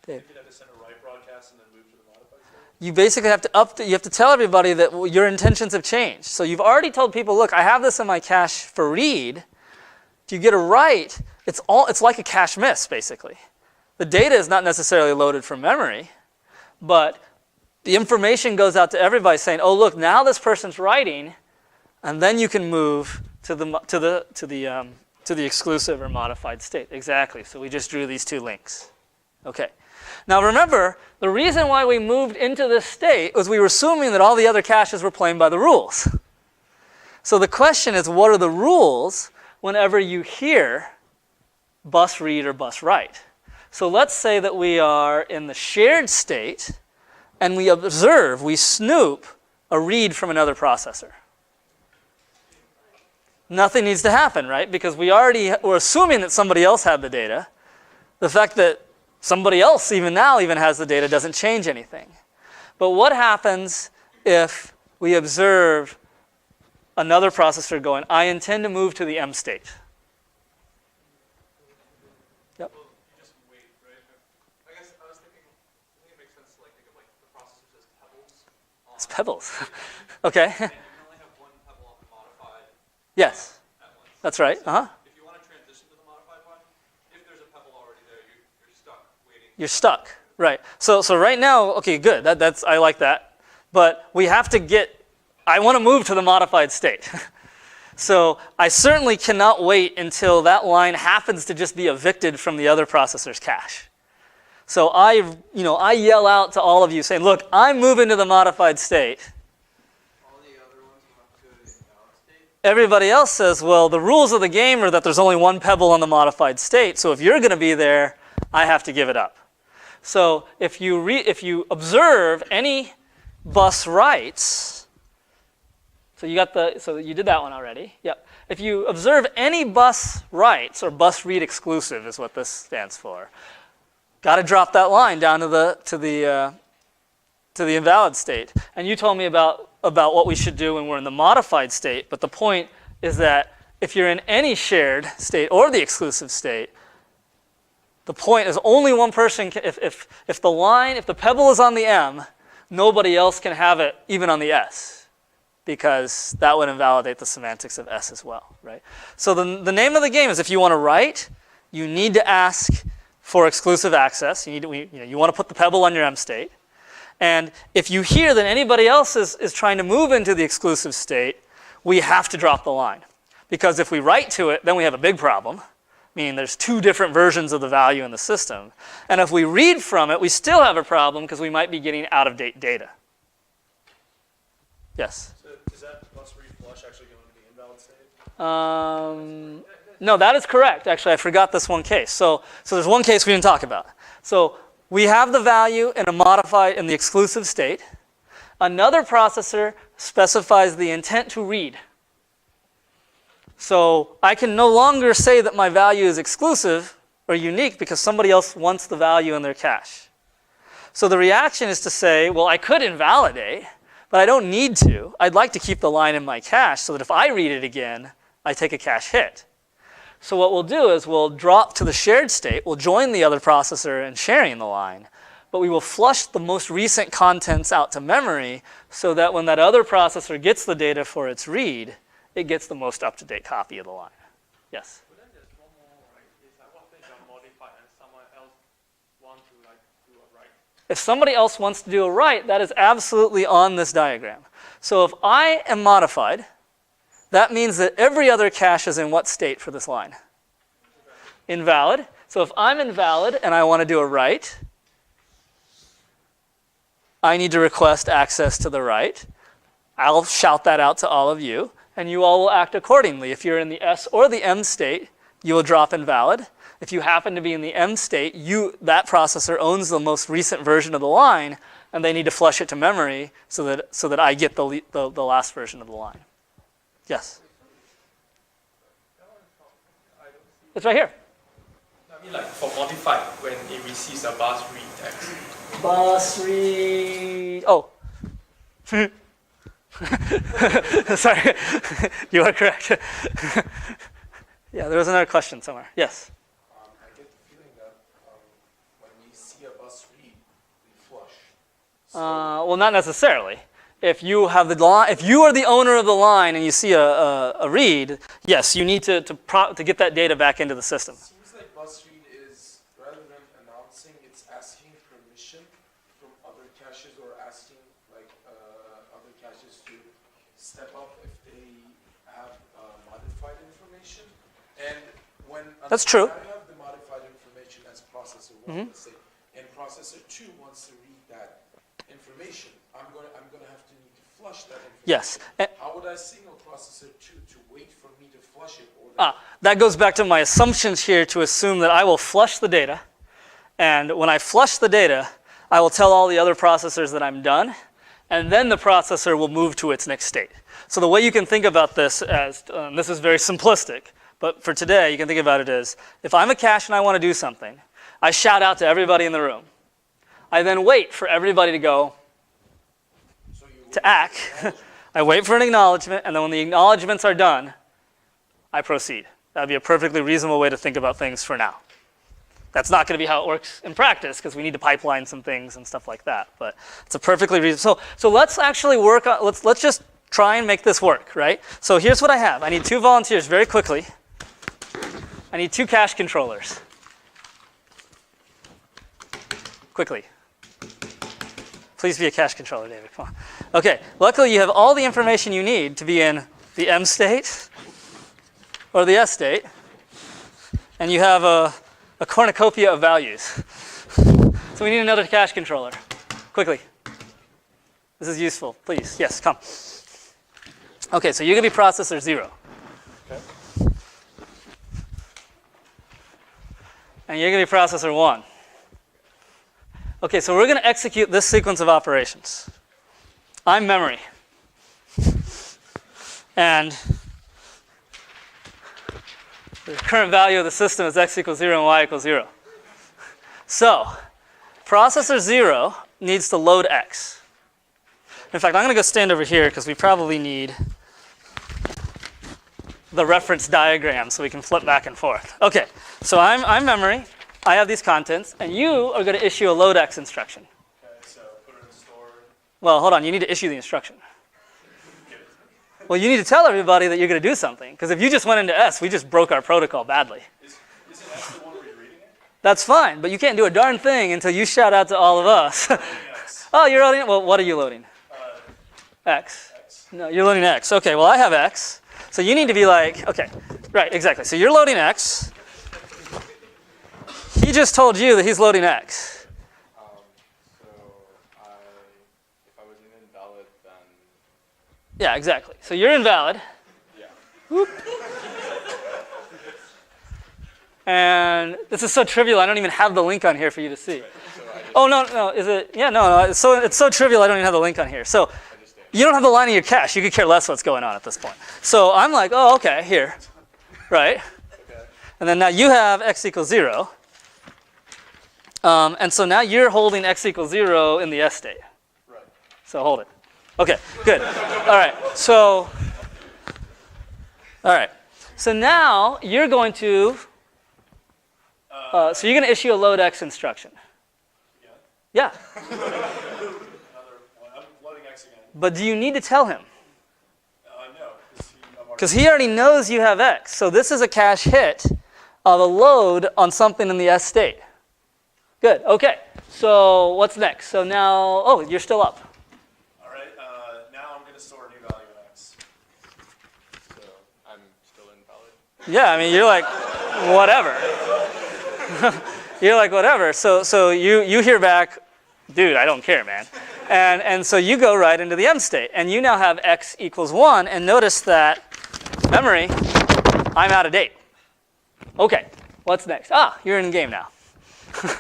Dave? You'd have to send a write broadcast and then move to the modified state? You basically have to you have to tell everybody that your intentions have changed. So you've already told people, look, I have this in my cache for read. If you get a write, it's like a cache miss, basically. The data is not necessarily loaded from memory, but the information goes out to everybody saying, oh, look, now this person's writing, and then you can move to the exclusive or modified state. Exactly. So we just drew these two links. Okay. Now remember, the reason why we moved into this state was we were assuming that all the other caches were playing by the rules. So the question is, what are the rules whenever you hear bus read or bus write? So let's say that we are in the shared state and we observe, we snoop a read from another processor. Nothing needs to happen, right? Because we're assuming that somebody else had the data. The fact that somebody else even has the data doesn't change anything. But what happens if we observe another processor going, I intend to move to the M state? Yep. Well, you just wait, right? I guess I think it makes sense to think of the processors as pebbles. It's pebbles. Okay. And you can only have one pebble on the modified Yes. at once. That's right. Uh-huh. If you want to transition to the modified one, if there's a pebble already there, you're stuck waiting. You're stuck. Right. So right now, okay, good. I like that. But we have to I want to move to the modified state. So I certainly cannot wait until that line happens to just be evicted from the other processor's cache. So I yell out to all of you saying, look, I'm moving to the modified state. All the other ones move to the invalid state. Everybody else says, well, the rules of the game are that there's only one pebble on the modified state. So if you're going to be there, I have to give it up. So if you observe any bus writes, so you did that one already. Yep. If you observe any bus writes, or bus read exclusive is what this stands for, got to drop that line down to the invalid state. And you told me about what we should do when we're in the modified state. But the point is that if you're in any shared state or the exclusive state, the point is only one person can, if the pebble is on the M, nobody else can have it even on the S, because that would invalidate the semantics of S as well, right? So the name of the game is, if you want to write, you need to ask for exclusive access. You want to put the pebble on your M state. And if you hear that anybody else is trying to move into the exclusive state, we have to drop the line. Because if we write to it, then we have a big problem, meaning there's two different versions of the value in the system. And if we read from it, we still have a problem because we might be getting out-of-date data. Yes? So is that bus read flush actually going to the invalid state? No, that is correct. Actually, I forgot this one case. So there's one case we didn't talk about. So we have the value in the exclusive state. Another processor specifies the intent to read. So I can no longer say that my value is exclusive or unique because somebody else wants the value in their cache. So the reaction is to say, well, I could invalidate, but I don't need to. I'd like to keep the line in my cache so that if I read it again, I take a cache hit. So what we'll do is we'll drop to the shared state. We'll join the other processor in sharing the line, but we will flush the most recent contents out to memory so that when that other processor gets the data for its read, it gets the most up-to-date copy of the line. Yes? But then there's one more, right? Is that what if I'm modified and someone else wants to do a write? If somebody else wants to do a write, that is absolutely on this diagram. So if I am modified, that means that every other cache is in what state for this line? Invalid. So if I'm invalid and I want to do a write, I need to request access to the write. I'll shout that out to all of you, and you all will act accordingly. If you're in the S or the M state, you will drop invalid. If you happen to be in the M state, that processor owns the most recent version of the line, and they need to flush it to memory so that I get the last version of the line. Yes? It's right here. I mean, for modified, when it receives a bus read text. Bus read. Oh. Sorry, you are correct. Yeah, there was another question somewhere. Yes. I get the feeling that when we see a bus read, we flush. Well, not necessarily. If you have the line, if you are the owner of the line and you see a read, yes, you need to get that data back into the system. Seems like bus read is, rather than announcing, it's asking permission from other caches or asking like other caches to step up if they have modified information. And when That's true. I have the modified information as processor one, let's say, and processor 2 wants to read that information, I'm gonna have to need to flush that information. Yes. How would I signal processor 2 to wait for me to flush it? Or That goes back to my assumptions here to assume that I will flush the data. And when I flush the data, I will tell all the other processors that I'm done. And then the processor will move to its next state. So the way you can think about this as, this is very simplistic, but for today, you can think about it as, if I'm a cache and I want to do something, I shout out to everybody in the room. I then wait for everybody to go to act. I wait for an acknowledgement, and then when the acknowledgements are done, I proceed. That would be a perfectly reasonable way to think about things for now. That's not going to be how it works in practice, because we need to pipeline some things and stuff like that. But it's a perfectly reasonable. So let's actually work on. Let's just try and make this work, right? So here's what I have. I need 2 volunteers very quickly. I need 2 cache controllers. Quickly. Please be a cache controller, David. Come on. Okay. Luckily, you have all the information you need to be in the M state or the S state, and you have a cornucopia of values. So we need another cache controller. Quickly. This is useful. Please. Yes, come. Okay, so you're going to be processor 0. Okay. And you're going to be processor 1. Okay, so we're going to execute this sequence of operations. I'm memory. And the current value of the system is x equals 0 and y equals 0. So processor 0 needs to load x. In fact, I'm going to go stand over here because we probably need the reference diagram so we can flip back and forth. Okay, so I'm memory. I have these contents, and you are going to issue a load x instruction. Okay, so put it in store. Well, hold on. You need to issue the instruction. Well, you need to tell everybody that you're going to do something, because if you just went into S, we just broke our protocol badly. Is it S the one where you're reading it? That's fine, but you can't do a darn thing until you shout out to all of us. Yes. Oh, you're loading it? Well, what are you loading? X. X. No, you're loading X. Okay, well, I have X. So you need to be like, okay, right, exactly. So you're loading X. He just told you that he's loading X. So if I was invalid, then Yeah, exactly. So you're invalid. yeah. Whoop. And this is so trivial, I don't even have the link on here for you to see. Oh, no, is it? Yeah, no, it's so trivial, I don't even have the link on here. So you don't have the line in your cache. You could care less what's going on at this point. So I'm like, oh, okay, here, right? Okay. And then now you have x equals 0. And so now you're holding x equals 0 in the S state. Right. So hold it. Okay, good. All right, so now you're going to, so you're going to issue a load x instruction. Yeah. Yeah, Another one. I'm loading X again. but do you need to tell him? No, Because he already knows you have x. So this is a cache hit of a load on something in the S state. Good, okay. So what's next? So now, oh, you're still up. All right. Now I'm going to store a new value in X. So I'm still invalid. Yeah, I mean, you're like, whatever. You're like, whatever. So you hear back, dude, I don't care, man. And so you go right into the M state. And you now have x equals 1. And notice that, memory, I'm out of date. Okay, what's next? Ah, you're in the game now. No.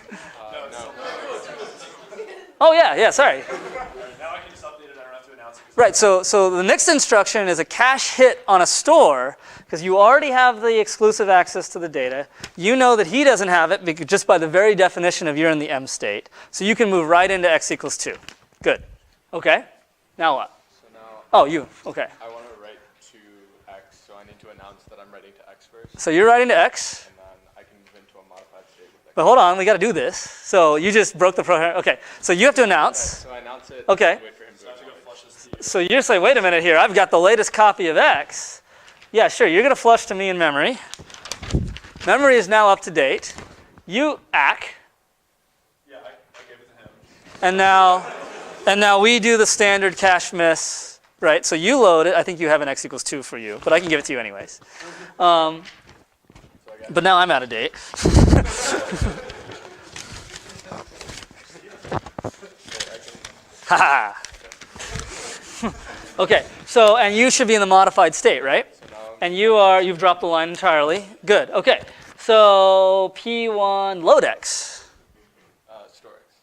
Oh, yeah, sorry. Now I can just update it. I don't have to announce it. Right, so the next instruction is a cache hit on a store, because you already have the exclusive access to the data. You know that he doesn't have it just by the very definition of you're in the M state. So you can move right into x equals 2. Good. Okay. Now what? So now Oh, you. Okay. I want to write to X, so I need to announce that I'm writing to X first, So you're writing to X. and then I can move into a modified state with X. But hold on, we got to do this. So you just broke the program. Okay. So you have to announce. So I announce it. Okay. Wait for him to So I have to go acknowledge. flush this to you. So you're saying, wait a minute here. I've got the latest copy of X. Yeah, sure. You're going to flush to me in memory. Memory is now up to date. You ack. Yeah, I gave it to him. And now we do the standard cache miss, right? So you load it. I think you have an X equals 2 for you, but I can give it to you anyways. But now I'm out of date. Ha Okay, so, and you should be in the modified state, right? And you've dropped the line entirely. Good, okay. So P1 load X. Store X.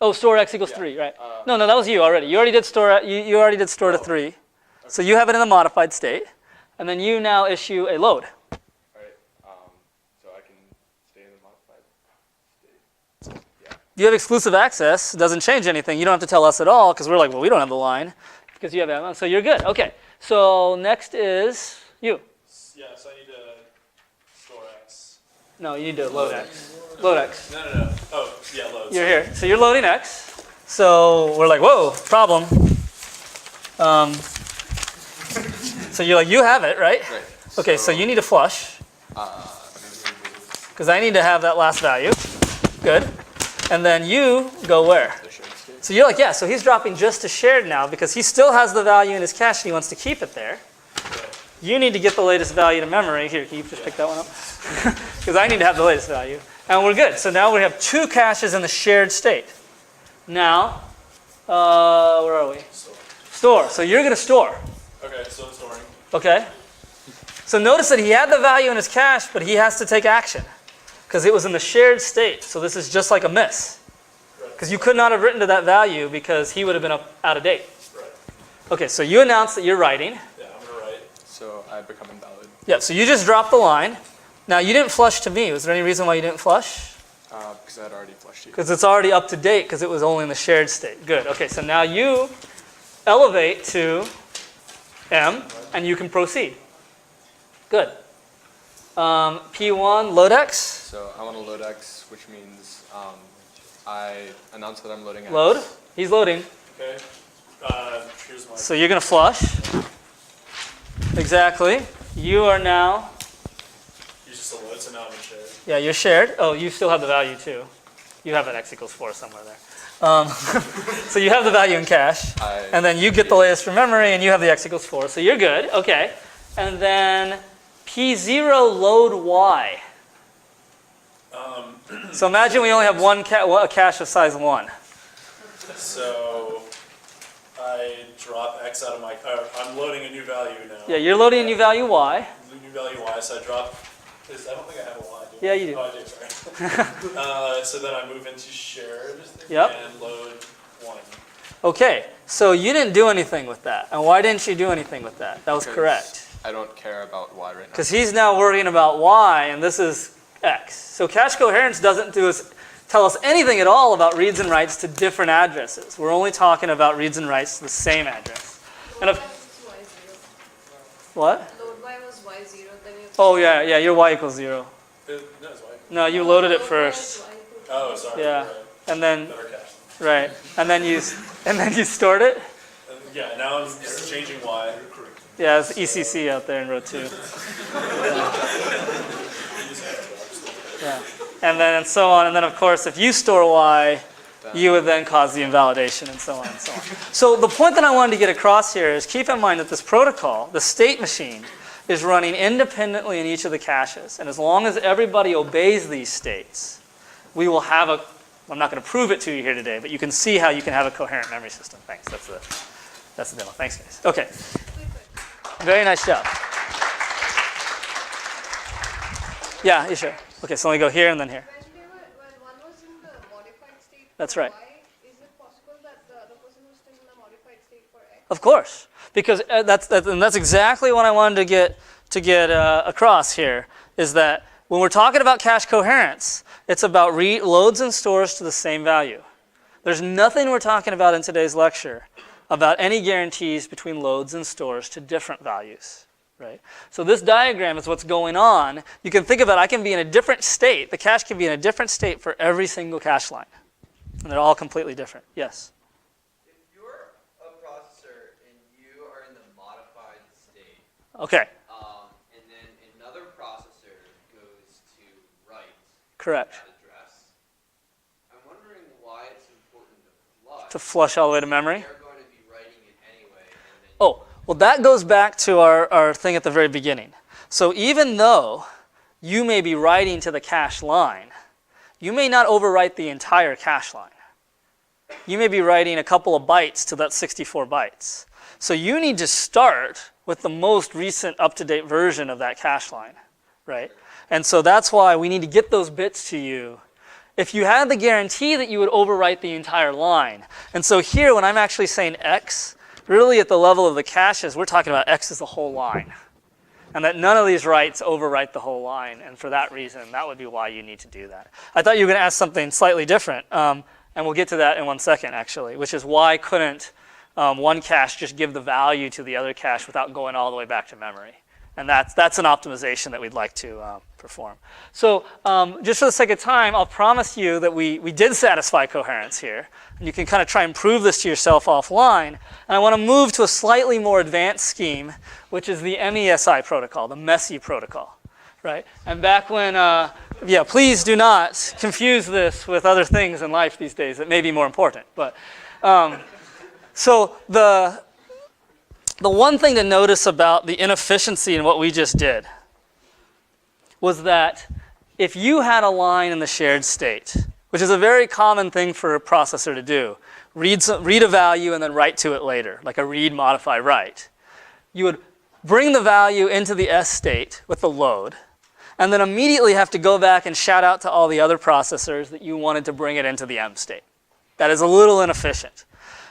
Oh, store X equals 3, right? No, that was you already. You already did store, you already did store to 3. So you have it in the modified state. And then you now issue a load. Right. So I can stay in the modified state. Yeah. You have exclusive access. It doesn't change anything. You don't have to tell us at all because we're like, well, we don't have the line because you have that. So you're good. Okay. So next is you. Yeah, so I need to store X. No, you need to load X. Load X. No. Oh, yeah, load. You're here. So you're loading X. So we're like, whoa, problem. So you're like, you have it, right? Right. Okay, so you need to flush because I need to have that last value. Good. And then you go where? The shared state. So you're like, yeah, so he's dropping just to shared now because he still has the value in his cache and he wants to keep it there. You need to get the latest value to memory. Here, can you just pick that one up? Because I need to have the latest value. And we're good. So now we have 2 caches in the shared state. Now, where are we? Store. So you're going to store. Okay, so I'm storing. Okay? So notice that he had the value in his cache, but he has to take action because it was in the shared state. So this is just like a miss. Because you could not have written to that value because he would have been out of date. Right. Okay, so you announce that you're writing. Yeah, I'm gonna write. So I become invalid. Yeah, so you just dropped the line. Now you didn't flush to me. Was there any reason why you didn't flush? Because I had already flushed you. Because it's already up to date because it was only in the shared state. Good. Okay, so now you elevate to M and you can proceed. Good. P1 load X. So I want to load X, which means I announce that I'm loading X. Load. He's loading. Okay. Here's my. So you're going to flush. Exactly. You are now, Use just a load, so now I'm in share. yeah, you're shared. Oh, you still have the value too. You have an X equals 4 somewhere there. So you have the value in cache. And then you get the latest from memory and you have the X equals 4. So you're good. Okay. And then P0 load Y. So imagine we only have a cache of size 1. So I drop X out of my. I'm loading a new value now. Yeah, you're loading a new value Y. New value Y, so I drop. I don't think I have a Y. Do I? Yeah, you do. Oh, I do. Sorry. So then I move into shared. Yep. And load 1. Okay, so you didn't do anything with that. And why didn't you do anything with that? That was Because correct. I don't care about Y right now. Because he's now worrying about Y, and this is X. So cache coherence doesn't tell us anything at all about reads and writes to different addresses. We're only talking about reads and writes to the same address. And Load y was y0. what? Load y was y0, then you. Oh, yeah, your Y equals 0. No, it's Y. No, you loaded it Load y first. was y equals Oh, sorry. Yeah. Right. And then, Better cache. right. And then you stored it? Yeah, now I'm just changing Y. Yeah, it's ECC out there in row 2. Yeah. And then and so on. And then, of course, if you store Y, you would then cause the invalidation and so on and so on. So the point that I wanted to get across here is keep in mind that this protocol, the state machine, is running independently in each of the caches. And as long as everybody obeys these states, we will have a, I'm not going to prove it to you here today, but you can see how you can have a coherent memory system. Thanks. That's the demo. Thanks, guys. Okay. Very nice job. Yeah, you sure? Okay, so let me go here and then here. When one was in the modified state That's for right. y, is it possible that the other person was still in the modified state for x? Of course, because that's exactly what I wanted to get across here. Is that when we're talking about cache coherence, it's about loads and stores to the same value. There's nothing we're talking about in today's lecture about any guarantees between loads and stores to different values, right? So this diagram is what's going on. You can think of it, I can be in a different state. The cache can be in a different state for every single cache line. And they're all completely different. Yes? If you're a processor and you are in the modified state, Okay. and then another processor goes to write Correct. that address, I'm wondering why it's important to flush. To flush all the way to memory? They're going to be writing it anyway. And then Oh, well, that goes back to our thing at the very beginning. So even though you may be writing to the cache line, you may not overwrite the entire cache line. You may be writing a couple of bytes to that 64 bytes. So you need to start with the most recent up-to-date version of that cache line, right? And so that's why we need to get those bits to you. If you had the guarantee that you would overwrite the entire line. And so here, when I'm actually saying X, really at the level of the caches, we're talking about X as the whole line. And that none of these writes overwrite the whole line. And for that reason, that would be why you need to do that. I thought you were going to ask something slightly different. And we'll get to that in 1 second, actually, which is why couldn't one cache just give the value to the other cache without going all the way back to memory? And that's an optimization that we'd like to perform. So just for the sake of time, I'll promise you that we did satisfy coherence here. And you can kind of try and prove this to yourself offline. And I want to move to a slightly more advanced scheme, which is the MESI protocol, the messy protocol, right? And back when, yeah, please do not confuse this with other things in life these days that may be more important. But so the one thing to notice about the inefficiency in what we just did was that if you had a line in the shared state, which is a very common thing for a processor to do, read a value and then write to it later, like a read, modify, write. You would bring the value into the S state with the load, and then immediately have to go back and shout out to all the other processors that you wanted to bring it into the M state. That is a little inefficient.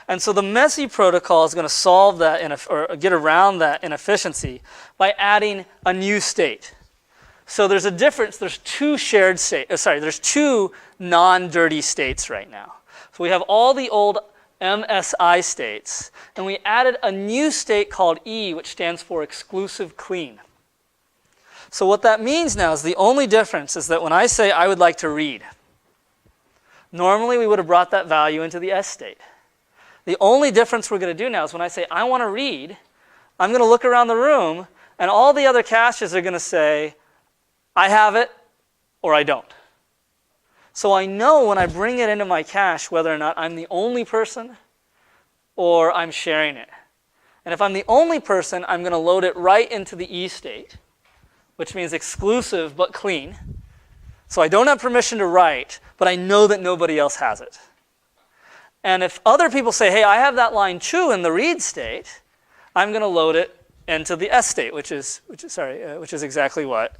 And so the messy protocol is going to solve that, or get around that inefficiency by adding a new state. So there's a difference. There's two shared states. There's two non-dirty states right now. So we have all the old MSI states, and we added a new state called E, which stands for exclusive clean. So what that means now is the only difference is that when I say I would like to read, normally we would have brought that value into the S state. The only difference we're going to do now is when I say I want to read, I'm going to look around the room, and all the other caches are going to say, I have it, or I don't. So I know when I bring it into my cache whether or not I'm the only person or I'm sharing it. And if I'm the only person, I'm going to load it right into the E state, which means exclusive but clean. So I don't have permission to write, but I know that nobody else has it. And if other people say, hey, I have that line true in the read state, I'm going to load it into the S state, which is exactly what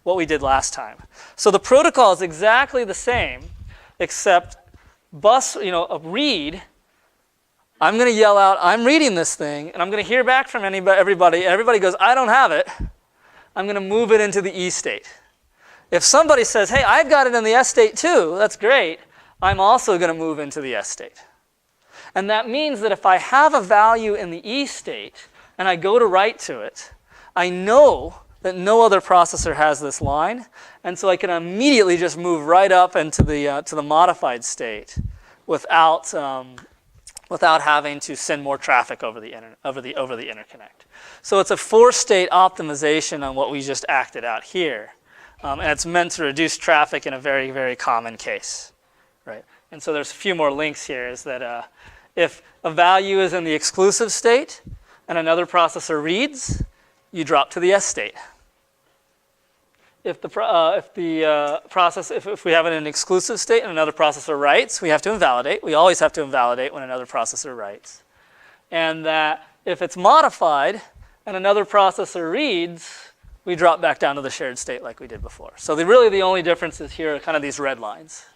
we did last time. So the protocol is exactly the same, except a read, I'm going to yell out, I'm reading this thing, and I'm going to hear back from everybody, and everybody goes, I don't have it. I'm going to move it into the E state. If somebody says, hey, I've got it in the S state too, that's great, I'm also going to move into the S state. And that means that if I have a value in the E state, and I go to write to it, I know that no other processor has this line, and so I can immediately just move right up into the modified state without having to send more traffic over the interconnect. So it's a 4-state optimization on what we just acted out here, and it's meant to reduce traffic in a very, very common case, right? And so there's a few more links here. Is that if a value is in the exclusive state and another processor reads, you drop to the S state. If we have it in an exclusive state and another processor writes, we have to invalidate. We always have to invalidate when another processor writes. And that if it's modified and another processor reads, we drop back down to the shared state like we did before. So really the only differences here are kind of these red lines.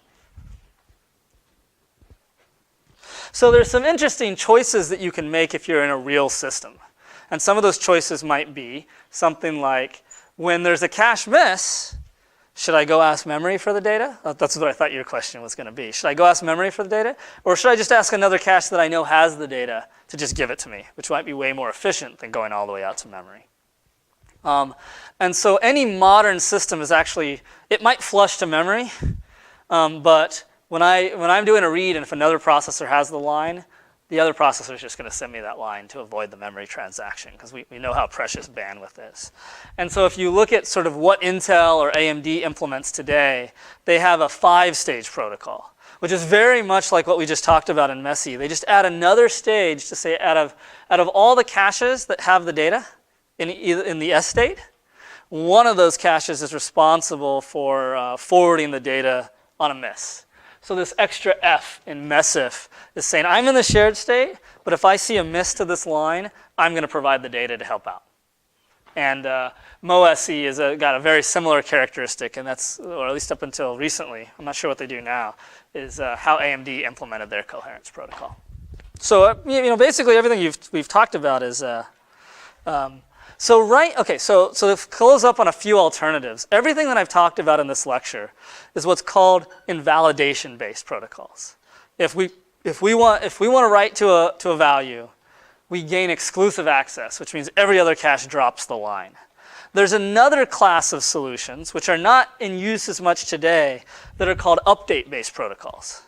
So there's some interesting choices that you can make if you're in a real system. And some of those choices might be something like, when there's a cache miss, Should I go ask memory for the data? That's what I thought your question was going to be. Should I go ask memory for the data? Or should I just ask another cache that I know has the data to just give it to me, which might be way more efficient than going all the way out to memory. And so any modern system is actually, it might flush to memory, but when I'm doing a read and if another processor has the line, the other processor is just going to send me that line to avoid the memory transaction because we know how precious bandwidth is. And so if you look at sort of what Intel or AMD implements today, they have a 5-stage protocol, which is very much like what we just talked about in Messy. They just add another stage to say out of all the caches that have the data in the S state, one of those caches is responsible for forwarding the data on a miss. So this extra F in messif is saying, I'm in the shared state, but if I see a miss to this line, I'm going to provide the data to help out. And MoSE has got a very similar characteristic, and that's, or at least up until recently, I'm not sure what they do now, is how AMD implemented their coherence protocol. So basically everything we've talked about is so to close up on a few alternatives, everything that I've talked about in this lecture is what's called invalidation-based protocols. If we want to write to a value, we gain exclusive access, which means every other cache drops the line. There's another class of solutions, which are not in use as much today, that are called update-based protocols.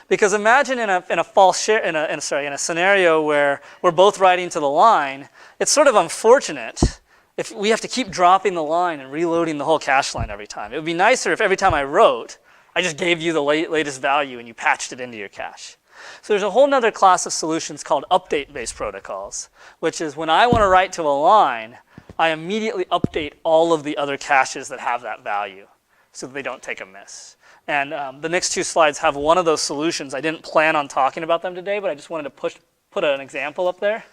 Because imagine in a scenario where we're both writing to the line, it's sort of unfortunate if we have to keep dropping the line and reloading the whole cache line every time. It would be nicer if every time I wrote, I just gave you the latest value and you patched it into your cache. So there's a whole other class of solutions called update-based protocols, which is when I want to write to a line, I immediately update all of the other caches that have that value so that they don't take a miss. And the next 2 slides have one of those solutions. I didn't plan on talking about them today, but I just wanted to put an example up there.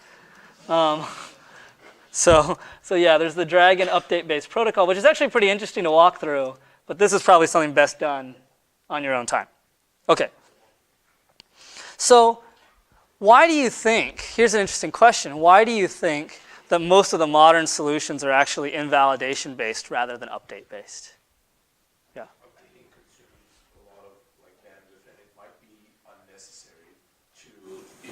So yeah, there's the Dragon update-based protocol, which is actually pretty interesting to walk through, but this is probably something best done on your own time. Okay. So why do you think, here's an interesting question, why do you think that most of the modern solutions are actually invalidation-based rather than update-based? Yeah. Updating consumes a lot of bandwidth, and it might be unnecessary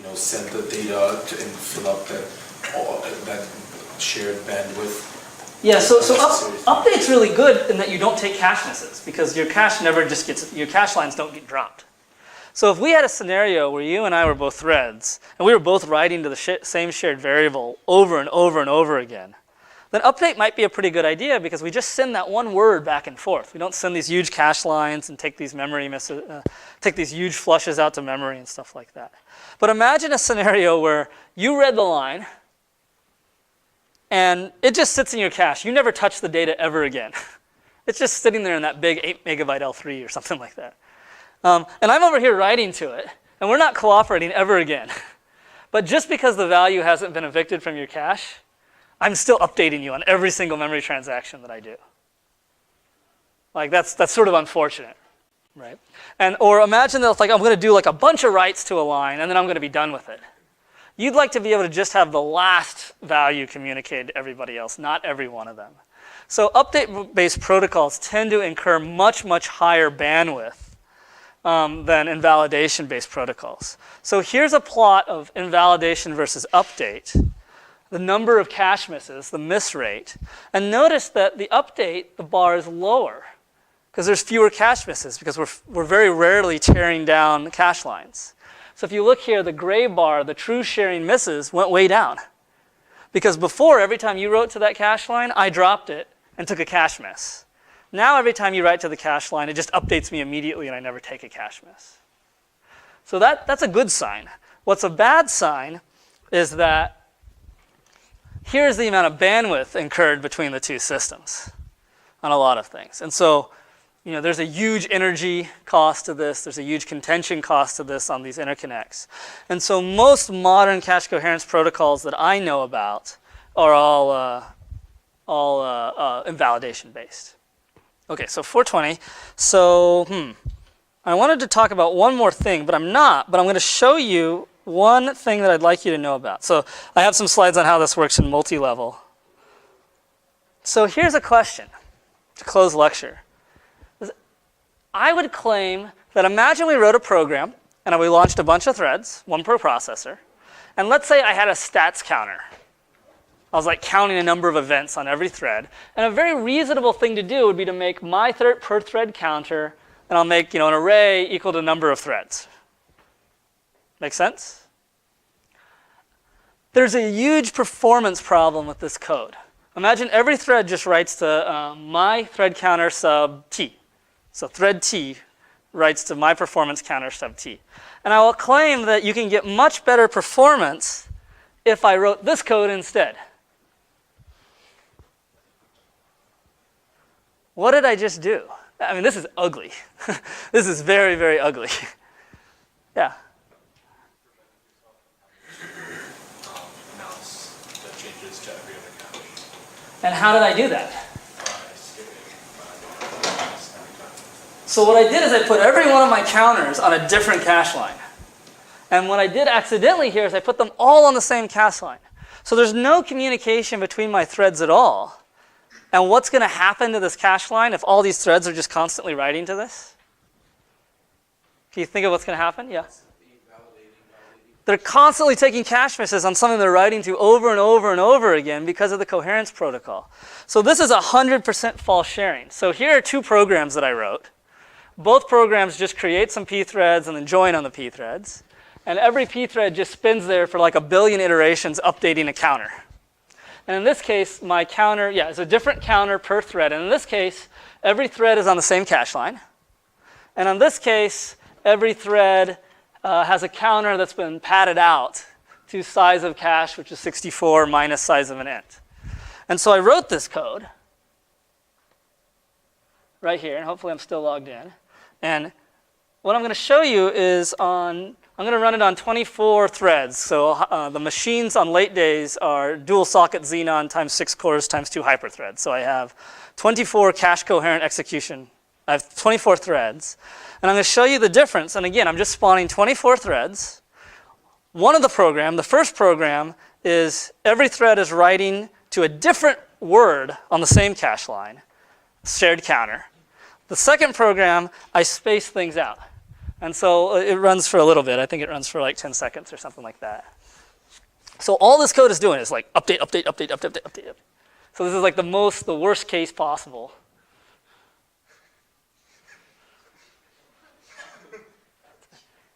to send the data and fill up that shared bandwidth. Yeah, so update's really good in that you don't take cache misses because your cache your cache lines don't get dropped. So if we had a scenario where you and I were both threads and we were both writing to the same shared variable over and over and over again, then update might be a pretty good idea because we just send that one word back and forth. We don't send these huge cache lines and take these take these huge flushes out to memory and stuff like that. But imagine a scenario where you read the line and it just sits in your cache. You never touch the data ever again. It's just sitting there in that big 8 megabyte L3 or something like that. And I'm over here writing to it, and we're not cooperating ever again. But just because the value hasn't been evicted from your cache, I'm still updating you on every single memory transaction that I do. Like that's sort of unfortunate, right? Or imagine that I'm going to do a bunch of writes to a line, and then I'm going to be done with it. You'd like to be able to just have the last value communicated to everybody else, not every one of them. So update-based protocols tend to incur much, much higher bandwidth than invalidation-based protocols. So here's a plot of invalidation versus update, the number of cache misses, the miss rate. And notice that the update, the bar is lower because there's fewer cache misses because we're very rarely tearing down cache lines. So if you look here, the gray bar, the true sharing misses went way down. Because before, every time you wrote to that cache line, I dropped it and took a cache miss. Now every time you write to the cache line, it just updates me immediately and I never take a cache miss. So that's a good sign. What's a bad sign is that here's the amount of bandwidth incurred between the two systems on a lot of things. And so there's a huge energy cost to this. There's a huge contention cost to this on these interconnects. And so most modern cache coherence protocols that I know about are all invalidation-based. Okay, so 420. So I wanted to talk about one more thing, but I'm not. But I'm going to show you one thing that I'd like you to know about. So I have some slides on how this works in multi-level. So here's a question to close lecture. I would claim that imagine we wrote a program and we launched a bunch of threads, one per processor, and let's say I had a stats counter. I was like counting a number of events on every thread, and a very reasonable thing to do would be to make my per thread counter, and I'll make an array equal to the number of threads. Make sense? There's a huge performance problem with this code. Imagine every thread just writes to my thread counter sub t. So thread t writes to my performance counter sub t. And I will claim that you can get much better performance if I wrote this code instead. What did I just do? I mean, this is ugly. This is very, very ugly. Yeah. Mouse that changes to every other count. And how did I do that? By skipping mouse every time. So what I did is I put every one of my counters on a different cache line. And what I did accidentally here is I put them all on the same cache line. So there's no communication between my threads at all. And what's going to happen to this cache line if all these threads are just constantly writing to this? Can you think of what's going to happen? Yeah. They're constantly taking cache misses on something they're writing to over and over and over again because of the coherence protocol. So this is 100% false sharing. So here are two programs that I wrote. Both programs just create some p-threads and then join on the p-threads. And every p-thread just spins there for like 1 billion iterations updating a counter. And in this case, my counter, is a different counter per thread. And in this case, every thread is on the same cache line. And in this case, every thread has a counter that's been padded out to size of cache, which is 64 minus size of an int. And so I wrote this code right here, and hopefully I'm still logged in. And what I'm going to show you is I'm going to run it on 24 threads. So the machines on late days are dual socket Xenon times 6 cores times 2 hyperthreads. So I have 24 cache coherent execution. I have 24 threads. And I'm going to show you the difference. And again, I'm just spawning 24 threads. One of the first program is every thread is writing to a different word on the same cache line, shared counter. The second program, I space things out. And so it runs for a little bit. I think it runs for like 10 seconds or something like that. So all this code is doing is like update, update, update, update, update, update. So this is like the worst case possible.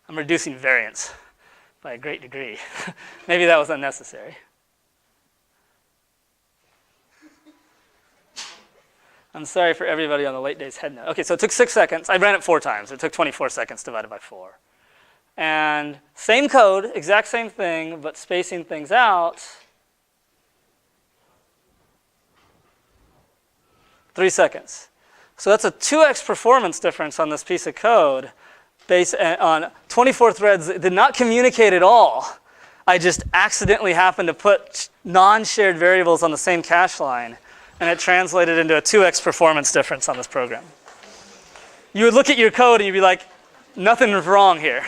I'm reducing variance by a great degree. Maybe that was unnecessary. I'm sorry for everybody on the late days head node. Okay, so it took 6 seconds. I ran it 4 times. It took 24 seconds divided by 4. And same code, exact same thing, but spacing things out. 3 seconds. So that's a 2x performance difference on this piece of code based on 24 threads that did not communicate at all. I just accidentally happened to put non-shared variables on the same cache line, and it translated into a 2x performance difference on this program. You would look at your code and you'd be like, nothing is wrong here.